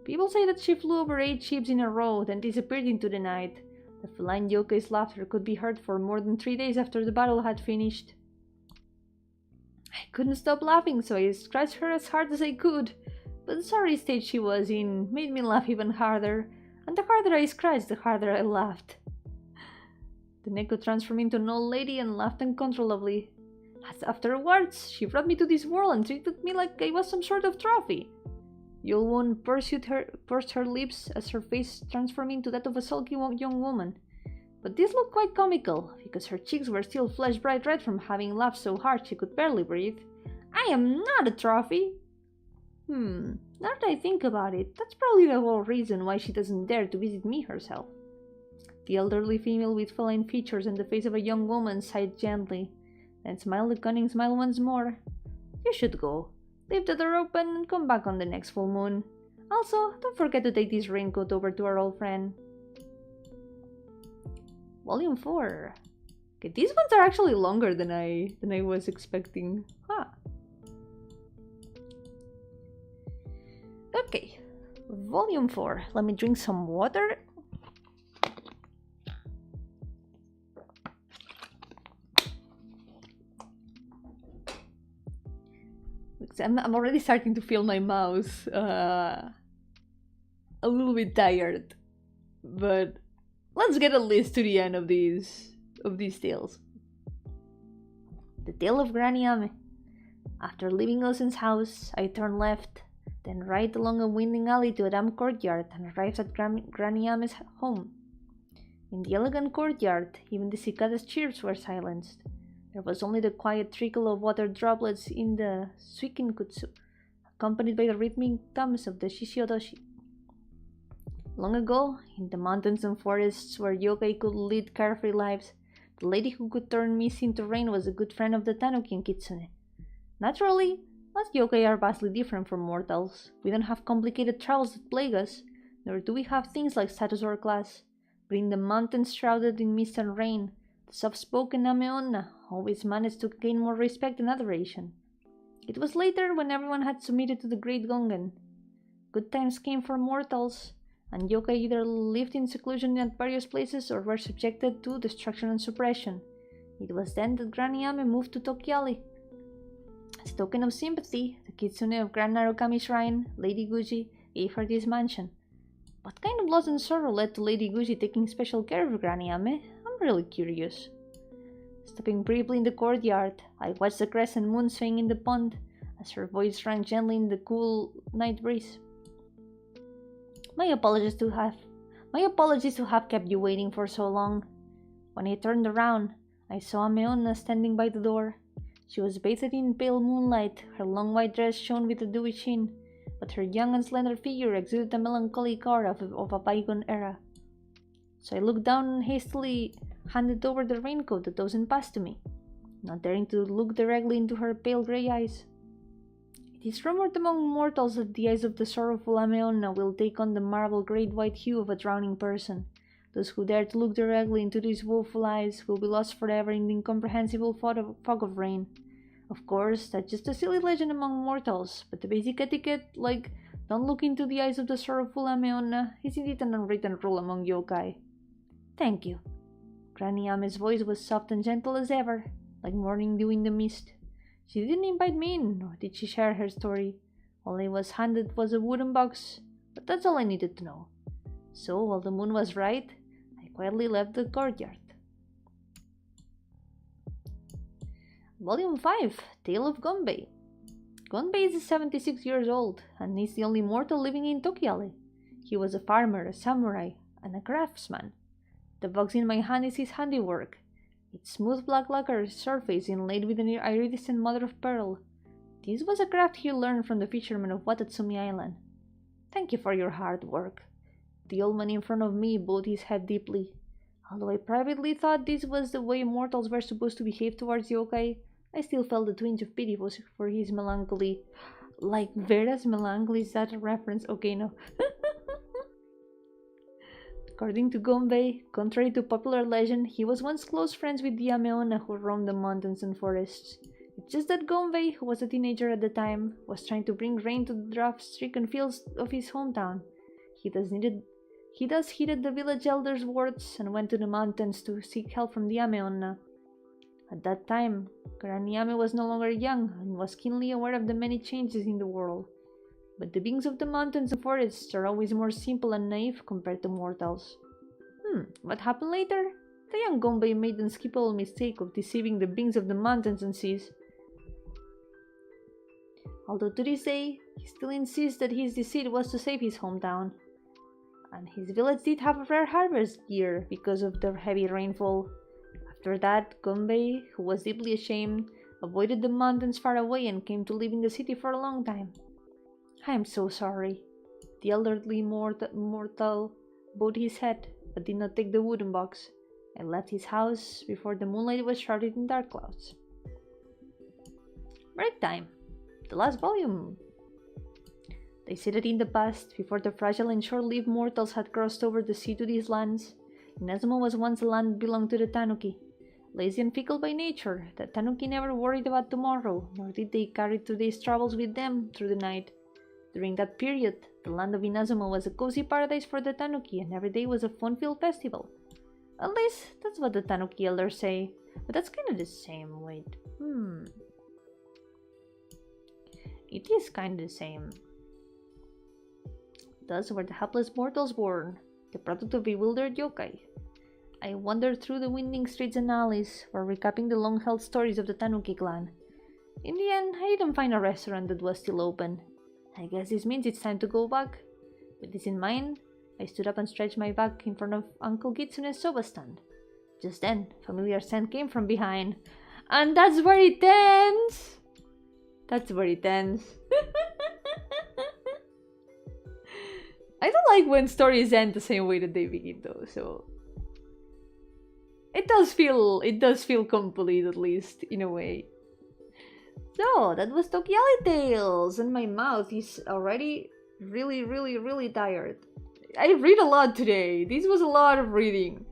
People say that she flew over 8 ships in a row, then disappeared into the night. The feline yokai's laughter could be heard for more than 3 days after the battle had finished. I couldn't stop laughing, so I scratched her as hard as I could, but the sorry state she was in made me laugh even harder, and the harder I scratched, the harder I laughed. The Neko transformed into an old lady and laughed uncontrollably. Afterwards, she brought me to this world and treated me like I was some sort of trophy. Yo-hooo pursed her lips as her face transformed into that of a sulky young woman. But this looked quite comical, because her cheeks were still flesh bright red from having laughed so hard she could barely breathe. I am not a trophy! Now that I think about it, that's probably the whole reason why she doesn't dare to visit me herself. The elderly female with feline features and the face of a young woman sighed gently, then smiled a cunning smile once more. You should go. Leave the door open and come back on the next full moon. Also, don't forget to take this raincoat over to our old friend. Volume 4. Okay, these ones are actually longer than I was expecting. Okay, Volume 4. Let me drink some water. I'm already starting to feel my mouth a little bit tired, but let's get at least to the end of these tales. The Tale of Granny. After leaving Ozen's house, I turned left, then right along a winding alley to a damp courtyard and arrived at Granny home. In the elegant courtyard, even the cicada's chirps were silenced. There was only the quiet trickle of water droplets in the suikinkutsu, accompanied by the rhythmic thumbs of the shishiodoshi. Long ago, in the mountains and forests where yokai could lead carefree lives, the lady who could turn mist into rain was a good friend of the tanuki and kitsune. Naturally, us yokai are vastly different from mortals. We don't have complicated troubles that plague us, nor do we have things like status or class. But in the mountains shrouded in mist and rain, the soft-spoken Ameonna always managed to gain more respect and adoration. It was later, when everyone had submitted to the Great Gongen. Good times came for mortals, and yokai either lived in seclusion at various places or were subjected to destruction and suppression. It was then that Granny Ame moved to Tokiali. As a token of sympathy, the kitsune of Grand Narukami Shrine, Lady Guji, gave her this mansion. What kind of loss and sorrow led to Lady Guji taking special care of Granny Ame? I'm really curious. Stopping briefly in the courtyard, I watched the crescent moon swaying in the pond as her voice rang gently in the cool night breeze. My apologies to have kept you waiting for so long. When I turned around, I saw Ameonna standing by the door. She was bathed in pale moonlight, her long white dress shone with a dewy sheen, but her young and slender figure exuded a melancholy aura of a bygone era. So I looked down and hastily handed over the raincoat that Ozen passed to me, not daring to look directly into her pale grey eyes. It is rumored among mortals that the eyes of the sorrowful Ameonna will take on the marble great white hue of a drowning person. Those who dare to look directly into these woeful eyes will be lost forever in the incomprehensible fog of rain. Of course, that's just a silly legend among mortals, but the basic etiquette, like don't look into the eyes of the sorrowful Ameonna, is indeed an unwritten rule among yokai. Thank you. Granny Ame's voice was soft and gentle as ever, like morning dew in the mist. She didn't invite me in, nor did she share her story. All I was handed was a wooden box, but that's all I needed to know. So, while the moon was right, I quietly left the courtyard. Volume 5, Tale of Gonbei. Gonbei is 76 years old, and is the only mortal living in Tokiali. He was a farmer, a samurai, and a craftsman. The box in my hand is his handiwork. Its smooth black lacquer surface inlaid with an iridescent mother of pearl. This was a craft he learned from the fishermen of Watatsumi Island. Thank you for your hard work. The old man in front of me bowed his head deeply. Although I privately thought this was the way mortals were supposed to behave towards yokai, I still felt a twinge of pity for his melancholy. Like Vera's melancholy, is that a reference? Okay, no. According to Gonbei, contrary to popular legend, he was once close friends with the Ameona who roamed the mountains and forests. It's just that Gonbei, who was a teenager at the time, was trying to bring rain to the drought-stricken fields of his hometown. He thus heeded the village elder's words and went to the mountains to seek help from the Ameona. At that time, Garaniame was no longer young and was keenly aware of the many changes in the world. But the beings of the mountains and forests are always more simple and naive compared to mortals. What happened later? The young Gonbei made the unspeakable mistake of deceiving the beings of the mountains and seas. Although to this day, he still insists that his deceit was to save his hometown. And his village did have a rare harvest year because of the heavy rainfall. After that, Gonbei, who was deeply ashamed, avoided the mountains far away and came to live in the city for a long time. I am so sorry. The elderly mortal bowed his head, but did not take the wooden box. I left his house before the moonlight was shrouded in dark clouds. Break time. The last volume. They say that in the past, before the fragile and short-lived mortals had crossed over the sea to these lands, Inazuma was once a land that belonged to the Tanuki. Lazy and fickle by nature, the Tanuki never worried about tomorrow, nor did they carry today's troubles with them through the night. During that period, the land of Inazuma was a cozy paradise for the Tanuki, and every day was a fun-filled festival. At least, that's what the Tanuki elders say. But that's kind of the same, wait. It is kind of the same. Thus were the hapless mortals born, the product of bewildered yokai. I wandered through the winding streets and alleys, while recapping the long-held stories of the Tanuki clan. In the end, I didn't find a restaurant that was still open. I guess this means it's time to go back. With this in mind, I stood up and stretched my back in front of Uncle Kitsune's soba stand. Just then, a familiar scent came from behind. And that's very tense! That's very tense. I don't like when stories end the same way that they begin though, so... It does feel complete, at least, in a way. So, that was Tokiali Tales, and my mouth is already really tired. I read a lot today. This was a lot of reading.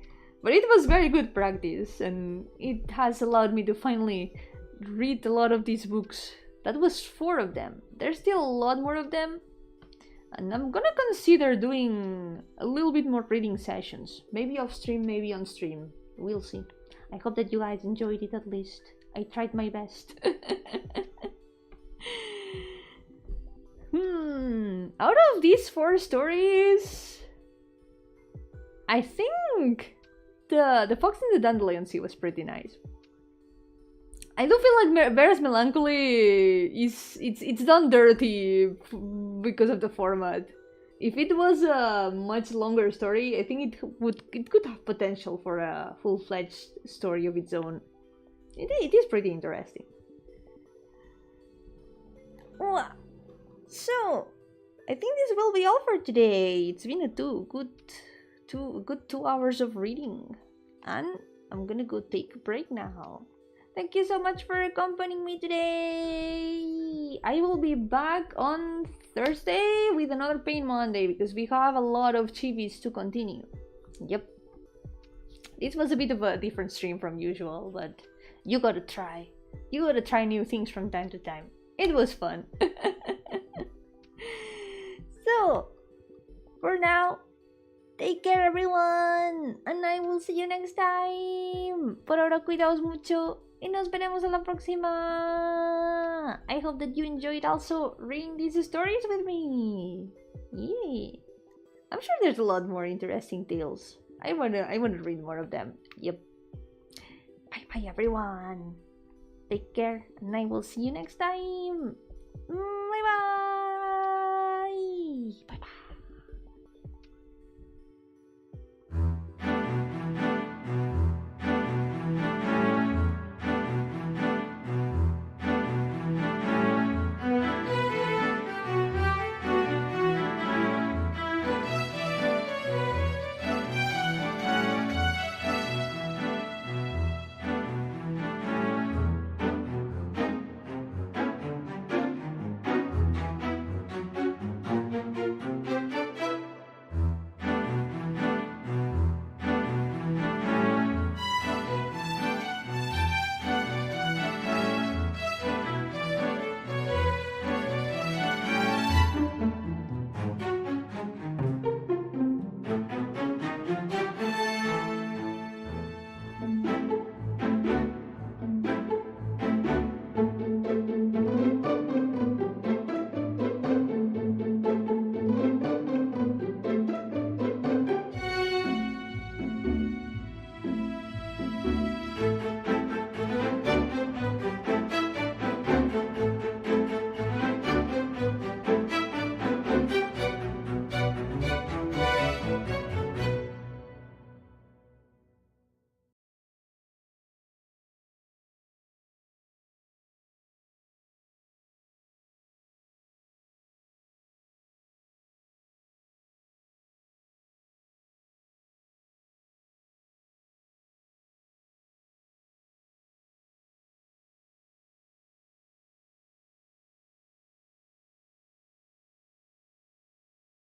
But it was very good practice, and it has allowed me to finally read a lot of these books. That was 4 of them. There's still a lot more of them. And I'm gonna consider doing a little bit more reading sessions. Maybe off stream, maybe on stream. We'll see. I hope that you guys enjoyed it at least. I tried my best. Out of these 4 stories, I think the Fox in the Dandelion Sea was pretty nice. I do feel like Vera's Melancholy it's done dirty because of the format. If it was a much longer story, I think it could have potential for a full-fledged story of its own. It is pretty interesting. So, I think this will be all for today. It's been a good 2 hours of reading, and I'm gonna go take a break now. Thank you so much for accompanying me today. I will be back on Thursday with another Pain Monday because we have a lot of chibis to continue. Yep. This was a bit of a different stream from usual, but you gotta try. You gotta try new things from time to time. It was fun. So, for now, take care everyone, and I will see you next time. Por ahora, cuidaos mucho, y nos veremos a la próxima. I hope that you enjoyed also reading these stories with me. Yeah. I'm sure there's a lot more interesting tales. I wanna read more of them. Yep. Bye everyone. Take care, and I will see you next time.